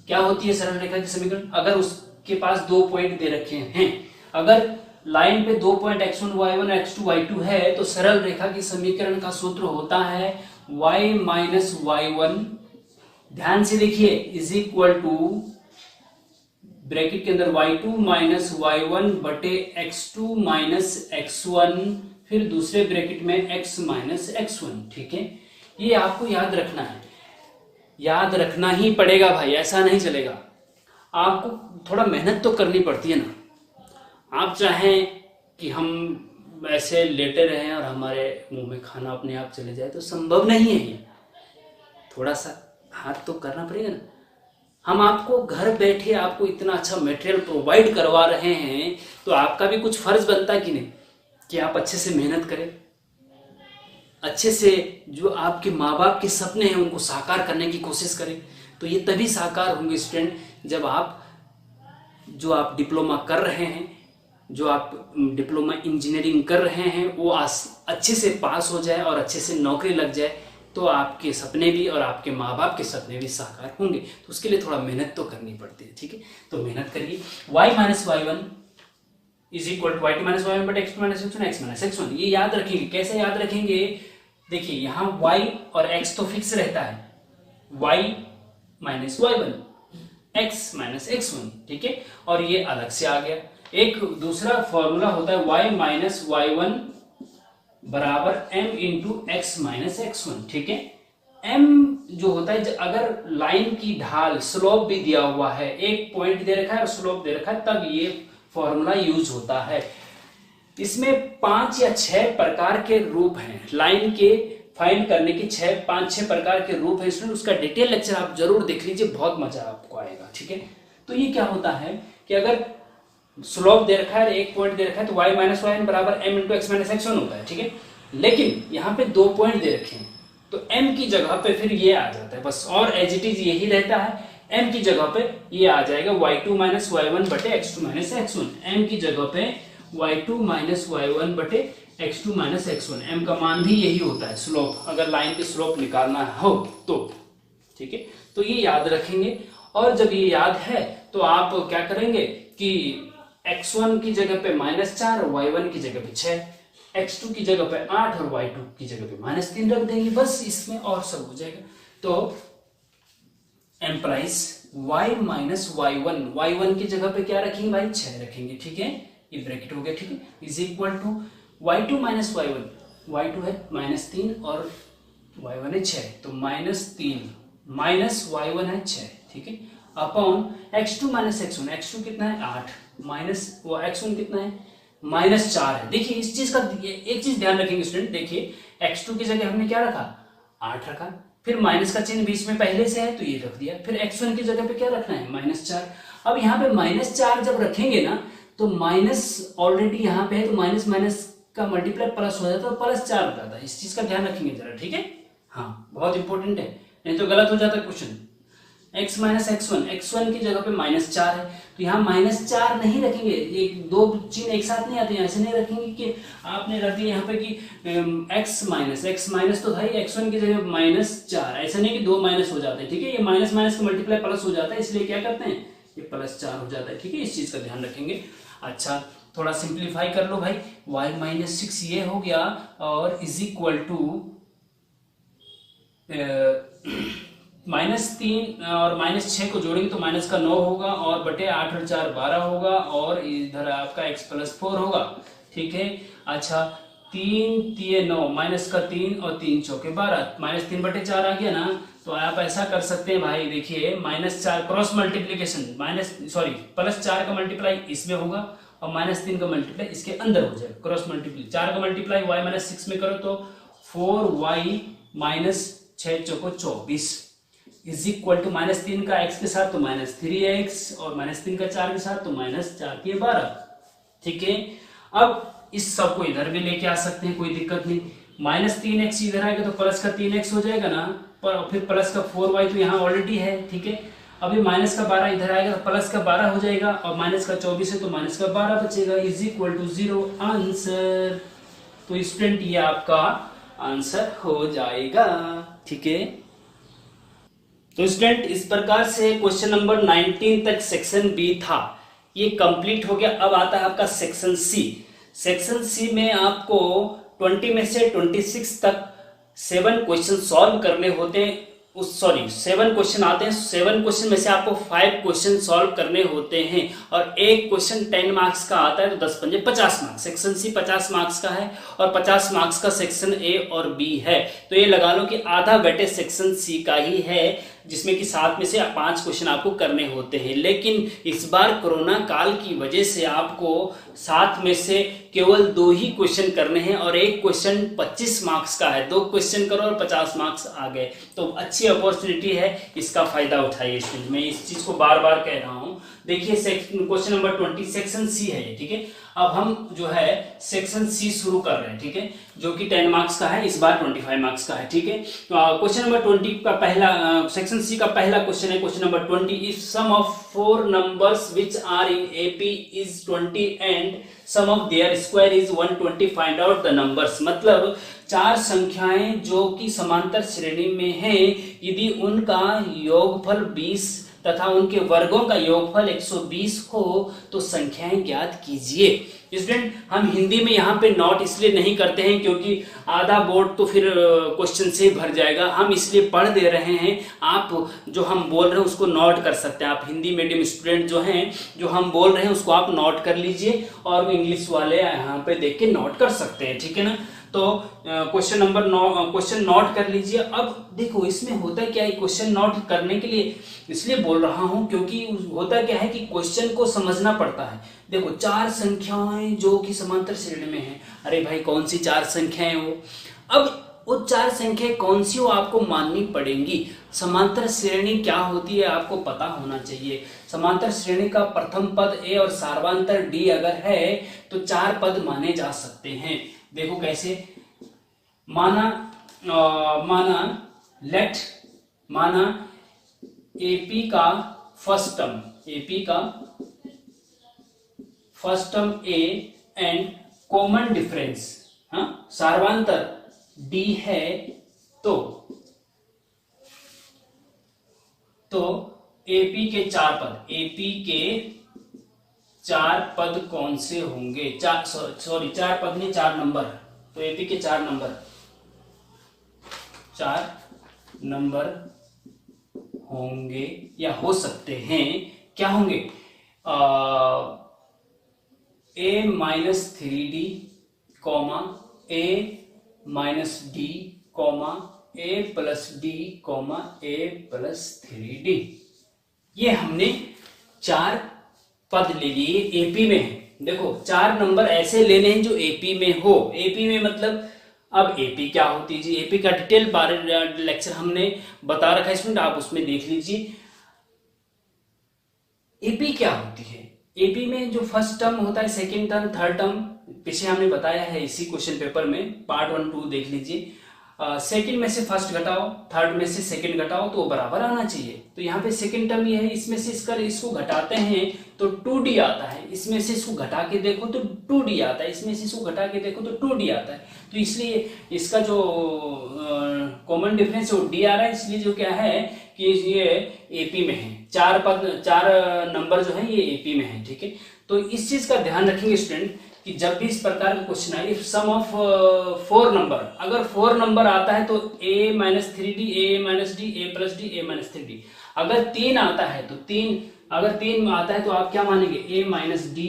क्या होती है? सरल रेखा की समीकरण, अगर उसके पास 2 पॉइंट दे रखे हैं, अगर लाइन पे 2 point x1 y1 x2 y2 है तो सरल रेखा की समीकरण का सूत्र होता है y माइनस y1, ध्यान से देखिए, इज इक्वल टू ब्रैकेट के अंदर y2 माइनस y1 बटे x2 माइनस x1, फिर दूसरे ब्रैकेट में x माइनस x1। ठीक है, ये आपको याद रखना है, याद रखना ही पड़ेगा भाई, ऐसा नहीं चलेगा। आपको थोड़ा मेहनत तो करनी पड़ती है ना। आप चाहें कि हम ऐसे लेटे रहें और हमारे मुंह में खाना अपने आप चले जाए तो संभव नहीं है ये, थोड़ा सा हाथ तो करना पड़ेगा ना। हम आपको घर बैठे आपको इतना अच्छा मटेरियल प्रोवाइड करवा रहे हैं तो आपका भी कुछ फर्ज बनता है कि नहीं, कि आप अच्छे से मेहनत करें, अच्छे से जो आपके माँ बाप के सपने हैं उनको साकार करने की कोशिश करें। तो ये तभी साकार होंगे स्टूडेंट जब आप जो आप डिप्लोमा कर रहे हैं, जो आप डिप्लोमा इंजीनियरिंग कर रहे हैं वो अच्छे से पास हो जाए और अच्छे से नौकरी लग जाए, तो आपके सपने भी और आपके माँ बाप के सपने भी साकार होंगे। तो उसके लिए थोड़ा मेहनत तो करनी पड़ती है। ठीक है, तो मेहनत करिए। y minus y1 is equal to y2 minus y1 but x2 minus x1 x minus x1। ये याद रखेंगे, कैसे याद रखेंगे? देखिए यहाँ y और x तो फिक्स रहता है, y minus y1 x minus x1। ठीक है, और ये अलग से आ गया। एक दूसरा फॉर्मूला होता है y माइनस y1 बराबर m into x minus x1। ठीक है, m जो होता है अगर लाइन की ढाल स्लोप भी दिया हुआ है, एक पॉइंट दे रखा है और स्लोप दे रखा है, तब ये फॉर्मूला यूज होता है। इसमें 5 या 6 प्रकार के रूप हैं, लाइन के फाइंड करने की 5-6 प्रकार के रूप है। इसमें उसका डिटेल लेक्चर आप जरूर देख लीजिए, बहुत मजा आपको आएगा। ठीक है, तो ये क्या होता है कि अगर स्लोप दे रखा है, एक पॉइंट दे रखा है, तो y माइनस वाई बराबर m into x minus x1 होता है। ठीक है, लेकिन यहाँ पे 2 पॉइंट दे रखे हैं तो m की जगह पे फिर ये आ जाता है बस, और एज इट इज यही रहता है। m की जगह पे ये आ जाएगा y2 माइनस y1 बटे x2 माइनस x1। m की जगह पे y2 माइनस y1 बटे x2 माइनस x1। m का मान भी यही होता है स्लोप, अगर लाइन की स्लोप निकालना हो तो। ठीक है, तो ये याद रखेंगे। और जब ये याद है तो आप क्या करेंगे कि x1 की जगह पे -4 और y1 की जगह पे 6, x2 की जगह पे 8 और y2 की जगह पे -3 रख देंगे, बस इसमें और सब हो जाएगा। तो एम्प्राइज y माइनस y1 की जगह पे क्या रखेंगे भाई? 6 रखेंगे। ठीक है, ये ब्रैकेट हो गया। ठीक है, is equal to y2 minus y1, y2 है -3 और y1 है 6, तो -3 माइनस y1 है 6। ठीक है, upon x2 minus x1, x2 कितना है 8 माइनस वो x1 कितना है -4 है। देखिए इस चीज का एक चीज ध्यान रखेंगे स्टूडेंट, देखिए x2 की जगह हमने क्या रखा 8 रखा, फिर माइनस का चिन्ह बीच में पहले से है तो ये रख दिया, फिर x1 की जगह पे क्या रखना है -4। अब यहाँ पे -4 जब रखेंगे ना तो माइनस ऑलरेडी यहाँ पे है तो माइनस माइनस का मल्टीप्लाई प्लस हो जाता है, +4 हो जाता है। इस चीज का ध्यान रखेंगे जरा। ठीक है, हाँ बहुत इंपॉर्टेंट है, नहीं तो गलत हो जाता है क्वेश्चन। x माइनस x1 की जगह पे -4 है तो यहाँ -4 नहीं रखेंगे, ये दो चिन्ह एक साथ नहीं आते हैं, ऐसे नहीं रखेंगे कि आपने रख दिया यहाँ पे कि x माइनस तो था ही, x1 की जगह -4, ऐसा नहीं कि 2 माइनस हो जाते हैं। ठीक है, ये माइनस माइनस का मल्टीप्लाई प्लस हो जाता है, इसलिए क्या करते हैं ये +4 हो जाता है। ठीक है, इस चीज का ध्यान रखेंगे। अच्छा थोड़ा सिंप्लीफाई कर लो भाई, y माइनस 6 ये हो गया और इज इक्वल टू -3 और -6 को जोड़ेंगे तो माइनस का 9 होगा और बटे 8 और 4 12 होगा और इधर आपका x + 4 होगा। ठीक है, अच्छा 3 9 माइनस का 3 और 3 चौके 12, -3 बटे 4 आ गया ना। तो आप ऐसा कर सकते हैं भाई, देखिए -4 क्रॉस मल्टीप्लीकेशन +4 का मल्टीप्लाई इसमें होगा और -3 का मल्टीप्लाई इसके अंदर हो जाएगा, क्रॉस मल्टीप्लाई। 4 का मल्टीप्लाई y माइनस 6 में करो तो 4y माइनस 6 चौको 24, इज इक्वल टू -3 का x के साथ तो -3x और -3 का 4 के साथ तो -4 के 12। ठीक है, अब इस सब को इधर भी लेके आ सकते हैं, कोई दिक्कत नहीं। -3x इधर आएगा तो प्लस का 3x हो जाएगा ना, पर फिर प्लस का 4y तो यहाँ ऑलरेडी है। ठीक है, अभी माइनस का 12 इधर आएगा तो प्लस का 12 हो जाएगा, और माइनस का 24 है तो माइनस का 12 बचेगा, इज इक्वल टू 0 आंसर। तो स्टूडेंट ये आपका आंसर हो जाएगा। ठीक है, तो स्टूडेंट इस प्रकार से क्वेश्चन नंबर 19 तक सेक्शन बी था, ये कंप्लीट हो गया। अब आता है आपका सेक्शन सी। सेक्शन सी में आपको 20 में से 26 तक 7 क्वेश्चन सॉल्व करने होते हैं। 7 क्वेश्चन आते हैं। 7 क्वेश्चन में से आपको 5 क्वेश्चन सॉल्व करने होते हैं, और एक क्वेश्चन 10 मार्क्स का आता है तो 10 पंजे 50 मार्क्स। सेक्शन सी 50 मार्क्स का है और 50 मार्क्स का सेक्शन ए और बी है। तो ये लगा लो कि आधा वेटेज सेक्शन सी का ही है, जिसमें कि 7 में से 5 क्वेश्चन आपको करने होते हैं। लेकिन इस बार कोरोना काल की वजह से आपको 7 में से केवल 2 ही क्वेश्चन करने हैं, और एक क्वेश्चन 25 मार्क्स का है। 2 क्वेश्चन करो और 50 मार्क्स आ गए। तो अच्छी अपॉर्चुनिटी है, इसका फायदा उठाइए स्टूडेंट। मैं इस चीज को बार बार कह रहा हूं। देखिए क्वेश्चन नंबर 20 सेक्शन सी है ये। ठीक है, अब हम जो है सेक्शन सी शुरू कर रहे हैं। ठीक है, जो कि 10 मार्क्स का है, इस बार 25 मार्क्स का है। ठीक है, क्वेश्चन नंबर 20 का पहला सेक्शन सी का पहला क्वेश्चन है question number 20। If sum of 4 numbers which are in AP is 20 and sum of their square is 120, find out the numbers. मतलब 4 संख्याएं जो कि समांतर श्रेणी में हैं, यदि उनका योगफल 20 तथा उनके वर्गों का योगफल 120 हो तो संख्याएं ज्ञात कीजिए। स्टूडेंट हम हिंदी में यहाँ पे नोट इसलिए नहीं करते हैं क्योंकि आधा बोर्ड तो फिर क्वेश्चन से भर जाएगा। हम इसलिए पढ़ दे रहे हैं, आप जो हम बोल रहे हैं उसको नोट कर सकते हैं। आप हिंदी मीडियम स्टूडेंट जो हैं, जो हम बोल रहे हैं उसको आप नोट कर लीजिए, और इंग्लिश वाले यहाँ पे देख के नोट कर सकते हैं। ठीक है ना, तो क्वेश्चन नोट कर लीजिए। अब देखो इसमें होता क्या है, क्वेश्चन नोट करने के लिए इसलिए बोल रहा हूं क्योंकि होता क्या है कि क्वेश्चन को समझना पड़ता है। देखो 4 संख्याएं जो कि समांतर श्रेणी में हैं। अरे भाई कौन सी 4 संख्याएं वो? अब वो 4 संख्याएं कौन सी हो आपको माननी पड़ेंगी। समांतर श्रेणी क्या होती है आपको पता होना चाहिए। समांतर श्रेणी का प्रथम पद ए और सार्वांतर डी अगर है तो 4 पद माने जा सकते हैं। देखो कैसे, माना एपी का first term A and common difference सार्वांतर डी है, तो एपी के 4 पद कौन से होंगे? 4 पद नहीं 4 नंबर। तो एपी के 4 नंबर होंगे या हो सकते हैं। क्या होंगे? a minus 3d a minus d a plus d a plus 3d। ये हमने 4 पद ले लिए एपी में है। देखो 4 नंबर ऐसे लेने हैं जो एपी में हो। एपी में मतलब, अब एपी क्या होती है जी? एपी का डिटेल लेक्चर हमने बता रखा है स्टूडेंट, आप उसमें देख लीजिए। एपी क्या होती है? एपी में जो फर्स्ट टर्म होता है, सेकंड टर्म, थर्ड टर्म पीछे हमने बताया है इसी क्वेश्चन पेपर में, पार्ट 1 2 देख लीजिए। सेकंड में से फर्स्ट घटाओ, थर्ड में से सेकंड घटाओ तो वो बराबर आना चाहिए। तो यहाँ पे सेकंड टर्म ये है, इसमें से इसको घटाते हैं तो 2d आता है, इसमें से इसको घटा के देखो तो 2d आता है, इसमें से इसको घटा के देखो तो 2d आता है। तो इसलिए इसका जो कॉमन डिफरेंस है वो d आ रहा है। इसलिए जो क्या है कि ये एपी में है। 4 नंबर जो है ये एपी में है। ठीक है, तो इस चीज का ध्यान रखेंगे स्टूडेंट कि जब भी इस प्रकार का क्वेश्चन आए, इफ सम ऑफ 4 नंबर, अगर 4 नंबर आता है तो a minus 3d a minus d a plus d a minus 3d। अगर 3 आता है तो 3 आता है तो आप क्या मानेंगे? a माइनस d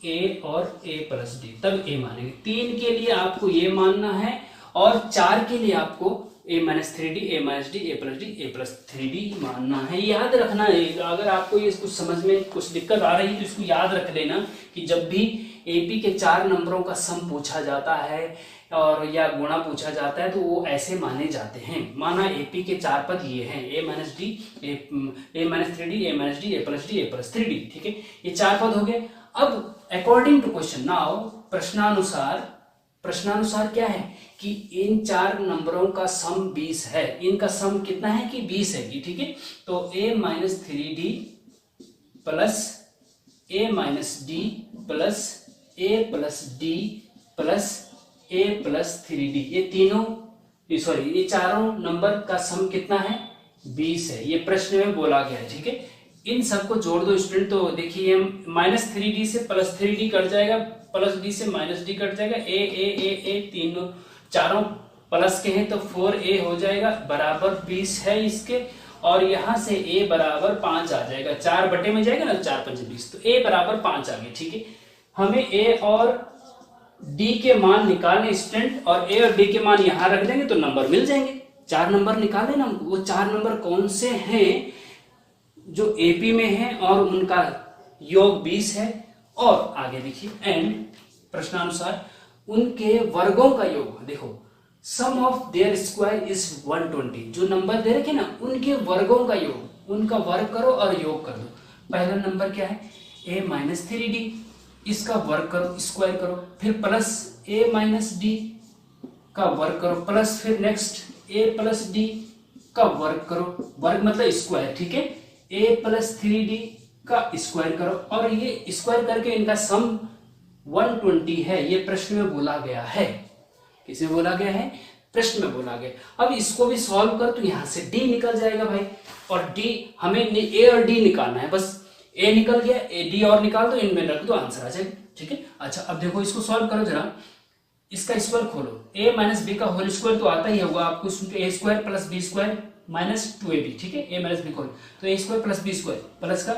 a और a प्लस d, तब a मानेंगे। 3 के लिए आपको ये मानना है और 4 के लिए आपको a minus 3d a minus d a plus 3d मानना है। याद रखना है, अगर आपको ये कुछ समझ में कुछ दिक्कत आ रही है तो इसको याद रख लेना कि जब भी एपी के 4 नंबरों का सम पूछा जाता है और या गुणा पूछा जाता है तो वो ऐसे माने जाते हैं। माना एपी के 4 पद ये हैं, a minus D, A minus 3d, a minus D, a plus D, a plus 3d, ठीक है, ये 4 पद हो गए। अब अकॉर्डिंग टू क्वेश्चन नाउ, प्रश्नानुसार क्या है कि इन 4 नंबरों का सम 20 है। इनका सम कितना है कि 20 है, ठीक है। तो a minus 3d plus a minus D plus a plus D plus a plus 3d, ये चारों नंबर का सम कितना है 20 है। ये प्रश्न में बोला गया है, ठीक है। इन सबको जोड़ दो स्टूडेंट, तो देखिए माइनस 3d से प्लस 3d कट जाएगा, प्लस d से माइनस डी कट जाएगा, ए तीनों चारों प्लस के हैं तो 4a हो जाएगा बराबर 20 है इसके, और यहां से a बराबर 5 आ जाएगा, 4 बटे में जाएगा ना, 4 5 20, तो a बराबर 5 आ गया, ठीक है। हमें a और d के मान निकालने स्टूडेंट, और a और d के मान यहां रख देंगे तो नंबर मिल जाएंगे। 4 नंबर निकाले ना हमको, वो 4 नंबर कौन से हैं जो एपी में है और उनका योग 20 है। और आगे देखिए, एंड प्रश्नानुसार उनके वर्गों का योग, देखो सम ऑफ देयर स्क्वायर इज 120, जो नंबर दे रखे ना उनके वर्गों का योग, उनका वर्ग करो और योग कर दो। पहला नंबर क्या है a माइनस 3d, इसका वर्ग करो, स्क्वायर करो, फिर प्लस a माइनस डी का वर्ग करो, प्लस फिर नेक्स्ट a प्लस डी का वर्ग करो, वर्ग मतलब स्क्वायर, ठीक है, a प्लस 3d का स्क्वायर करो, और ये स्क्वायर करके इनका सम 120 है। ये प्रश्न में बोला गया है, किसमें बोला गया है, प्रश्न में बोला गया। अब इसको भी सॉल्व कर तो यहां से d निकल जाएगा भाई, और d हमें a और d निकालना है, बस a निकल गया, d और निकाल दो, इनमें रख दो, आंसर आ जाएगा, ठीक है। अच्छा अब देखो इसको सॉल्व करो जरा, इसका स्क्वायर खोलो, a माइनस बी का होल स्क्वायर तो आता ही होगा आपको, a square plus B square minus 2ab, ठीक है, a माइनस बी खोल तो a square plus B square plus का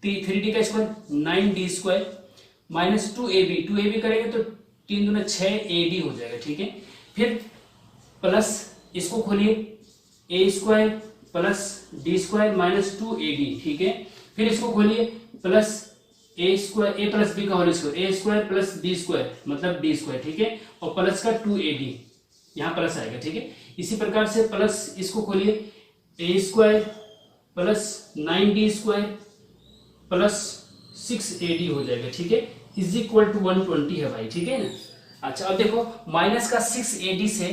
3d का square 9d square minus 2ab करेंगे तो 3 दूना 6ad हो जाएगा, ठीक है। फिर प्लस इसको खोलिए, a square plus D square minus 2ad, ठीक है। फिर इसको खोलिए, plus a square, a plus B का whole square, a square plus B square मतलब d स्क्वायर, ठीक है, और प्लस का 2ad, यहाँ प्लस आएगा, ठीक है। इसी प्रकार से प्लस इसको खोलिए, a square plus 9d square plus 6ad हो जाएगा, ठीक है, इज इक्वल टू 120 है भाई, ठीक है ना। अच्छा अब देखो माइनस का 6ad से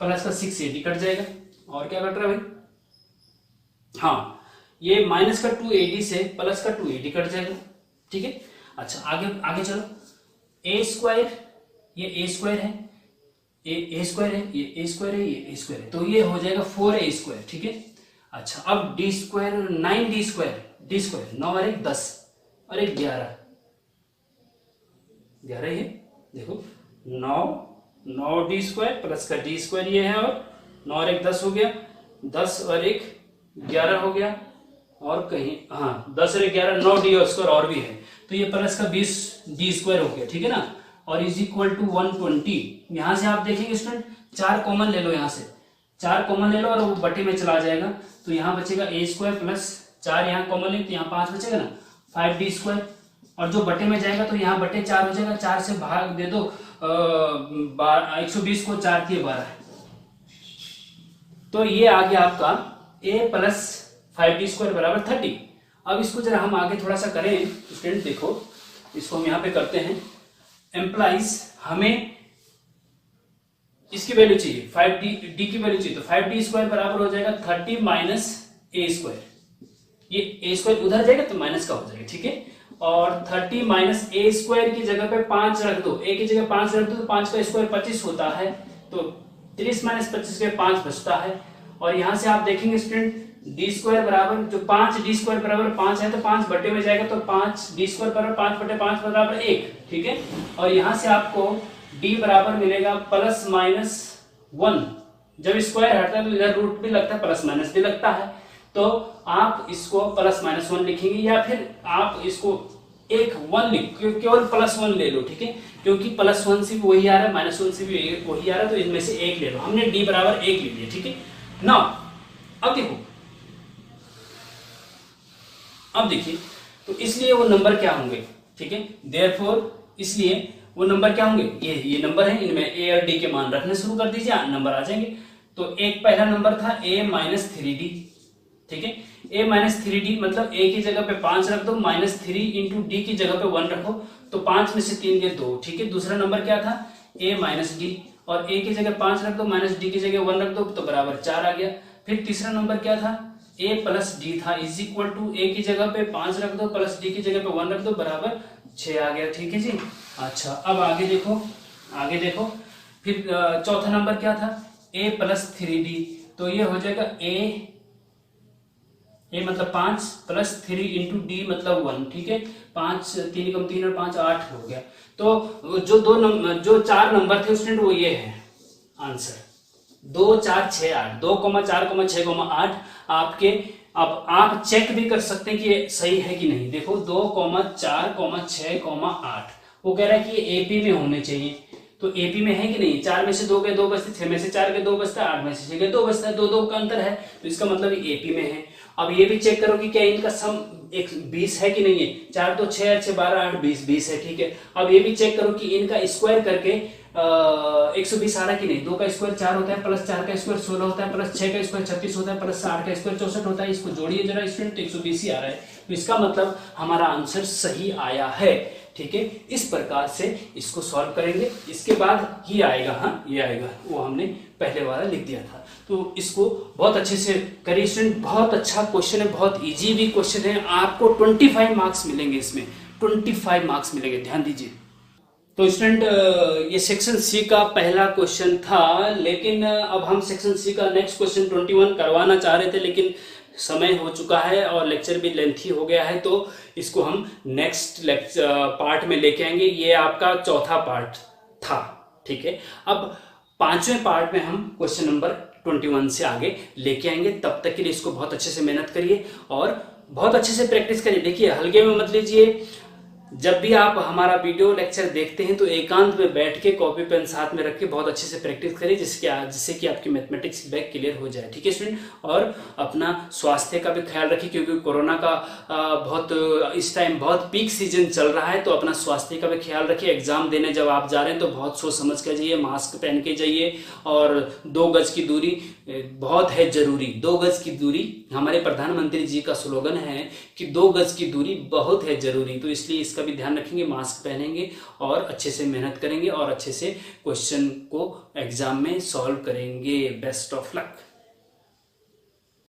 प्लस का 6ad कट जाएगा, और क्या कट रहा है भाई, हाँ ये माइनस का 2ad से प्लस का 2ad कट जाएगा, ठीक है। अच्छा आगे चलो, a स्क्वायर, ये a स्क्वायर है, a स्क्वायर है, ये a स्क्वायर है, ये a स्क्वायर है, तो ये हो जाएगा 4a स्क्वायर, ठीक है। अच्छा अब d square 9d square, d square 9 और 1 10 और 1 11 है, देखो 9d स्क्वायर प्लस का d स्क्वायर ये है, और 9 और 1 10 हो गया, 10 और 1 11 हो गया, और कहीं हाँ 10 और 1 11 9d स्क्वायर और भी है, तो ये प्लस का 20d स्क्वायर हो गया, ठीक है ना, और इज इक्वल टू 120। यहां से आप देखेंगे स्टूडेंट 4 कॉमन ले लो, यहां से 4 कॉमन ले लो और वो बटे में चला जाएगा, तो यहाँ बचेगा a स्क्वायर प्लस 4 यहाँ कॉमन ले तो यहाँ 5 बचेगा ना, 5d स्क्वायर, और जो बटे में जाएगा तो यहाँ बटे 4 हो जाएगा, 4 से भाग दे दो 120 को 4 दिए 12, तो ये आ गया आपका a प्लस 5d स्क्वायर बराबर 30। अब इसको जरा हम आगे थोड़ा सा करें स्टूडेंट, देखो इसको हम यहाँ पे करते हैं, एम्प्लाइज हमें इसकी वैल्यू चाहिए 5d की वैल्यू चाहिए, तो 5d स्क्वायर बराबर हो जाएगा 30 माइनस a स्क्वायर, ये a स्क्वायर उधर जाएगा तो माइनस का हो जाएगा, ठीक है, और 30 माइनस a स्क्वायर की जगह पे 5 रख दो, a की जगह 5 रख दो तो 5 का स्क्वायर 25 होता है, तो 30 माइनस 25 के 5 बचता है, और यहां से आप देखेंगे स्टूडेंट d स्क्वायर बराबर जो 5d स्क्वायर बराबर 5 है, तो 5 बटे में जाएगा तो 5d स्क्वायर बराबर 5 बटे 5 बराबर 1, ठीक है, और यहां से आपको d बराबर मिलेगा प्लस माइनस 1, जब स्क्वायर हटता है तो इधर रूट भी लगता है प्लस माइनस भी लगता है, तो आप इसको प्लस माइनस 1 लिखेंगे, या फिर आप इसको एक 1 लिख, केवल प्लस 1 ले लो, ठीक है, क्योंकि प्लस 1 से भी वही आ रहा है, माइनस 1 से भी वही आ रहा है, तो इनमें से एक ले लो, हमने d बराबर 1 ले लिया, ठीक है ना। अब देखो, अब देखिए, तो इसलिए वो नंबर क्या होंगे, ठीक है, देयरफॉर इसलिए वो नंबर क्या होंगे, ये नंबर है, इनमें ए और डी के मान रखने शुरू कर दीजिए, नंबर आ जाएंगे। तो एक पहला नंबर था a माइनस 3d, ठीक है, a माइनस 3d मतलब a की जगह पे 5 रख दो, माइनस 3 इंटू डी की जगह पे 1 रखो, तो 5 में से 3 गए 2, ठीक है। दूसरा नंबर क्या था, a माइनस डी, और a की जगह 5 रख दो, माइनस डी की जगह 1 रख दो, तो बराबर 4 आ गया। फिर तीसरा नंबर क्या था, a प्लस डी था, इज इक्वल टू a की जगह पे 5 रख दो, प्लस डी की जगह पे 1 रख दो, बराबर 6 आ गया, ठीक है जी। अच्छा, अब आगे देखो, फिर चौथा नंबर क्या था, a प्लस 3d, तो ये हो जाएगा a मतलब 5 प्लस 3 इंटू डी मतलब 1, ठीक है। 5 3 कम 3 और 5 8 हो गया। तो जो 4 नंबर थे स्टूडेंट वो ये है आंसर, 2 4 6 8, 2 4 6 8 आपके। अब आप चेक भी कर सकते हैं कि ये सही है कि नहीं। देखो 2 4 6 8, वो कह रहा है कि ये एपी में होने चाहिए, तो एपी में है कि नहीं। 4 में से 2 गए 2 बचते, 6 में से 4 गए 2 बचता, 8 में से 6 गए 2 बचता है, 2 2 का अंतर है, तो इसका मतलब ये एपी में है। अब ये भी चेक करो कि क्या इनका सम 20 है कि नहीं है। 4 2 6 8 6 12 8 20 है, ठीक है। अब ये भी चेक करो कि इनका स्क्वायर करके 120 आ रहा है कि नहीं। 2 का स्क्वायर 4 होता है, प्लस 4 का स्क्वायर 16 होता है, प्लस 6 का स्क्वायर 36 होता है, प्लस 8 का स्क्वायर 64 होता है। इसको जोड़िए जरा स्टूडेंट, तो 120 ही आ रहा है, तो इसका मतलब हमारा आंसर सही आया है, ठीक है। इस प्रकार से इसको सॉल्व करेंगे। इसके बाद ये आएगा, हाँ ये आएगा, वो हमने पहले वाला लिख दिया था। तो इसको बहुत अच्छे से करिए स्टूडेंट, बहुत अच्छा क्वेश्चन है, बहुत इजी भी क्वेश्चन है। आपको 25 मार्क्स मिलेंगे इसमें, 25 मार्क्स मिलेंगे, ध्यान दीजिए। तो स्टूडेंट ये सेक्शन सी का पहला क्वेश्चन था, लेकिन अब हम सेक्शन सी का नेक्स्ट क्वेश्चन 21 करवाना चाह रहे थे, लेकिन समय हो चुका है और लेक्चर भी लेंथी हो गया है, तो इसको हम नेक्स्ट पार्ट में लेके आएंगे। ये आपका चौथा पार्ट था, ठीक है। अब 5वें पार्ट में हम क्वेश्चन नंबर 21 से आगे लेके आएंगे। तब तक के लिए इसको बहुत अच्छे से मेहनत करिए और बहुत अच्छे से प्रैक्टिस करिए। देखिए हल्के में मत लीजिए। जब भी आप हमारा वीडियो लेक्चर देखते हैं तो एकांत में बैठ के कॉपी पेन साथ में रख के बहुत अच्छे से प्रैक्टिस करिए, जिससे कि आपकी मैथमेटिक्स बैक क्लियर हो जाए, ठीक है स्टूडेंट। और अपना स्वास्थ्य का भी ख्याल रखिए, क्योंकि कोरोना का बहुत इस टाइम बहुत पीक सीजन चल रहा है, तो अपना स्वास्थ्य का भी ख्याल रखिए। एग्जाम देने जब आप जा रहे हैं तो बहुत सोच समझ कर जाइए, मास्क पहन के जाइए, और 2 गज की दूरी बहुत है जरूरी। 2 गज की दूरी, हमारे प्रधानमंत्री जी का स्लोगन है कि 2 गज की दूरी बहुत है जरूरी, तो इसलिए इसका भी ध्यान रखेंगे, मास्क पहनेंगे और अच्छे से मेहनत करेंगे और अच्छे से क्वेश्चन को एग्जाम में सॉल्व करेंगे। Best of luck.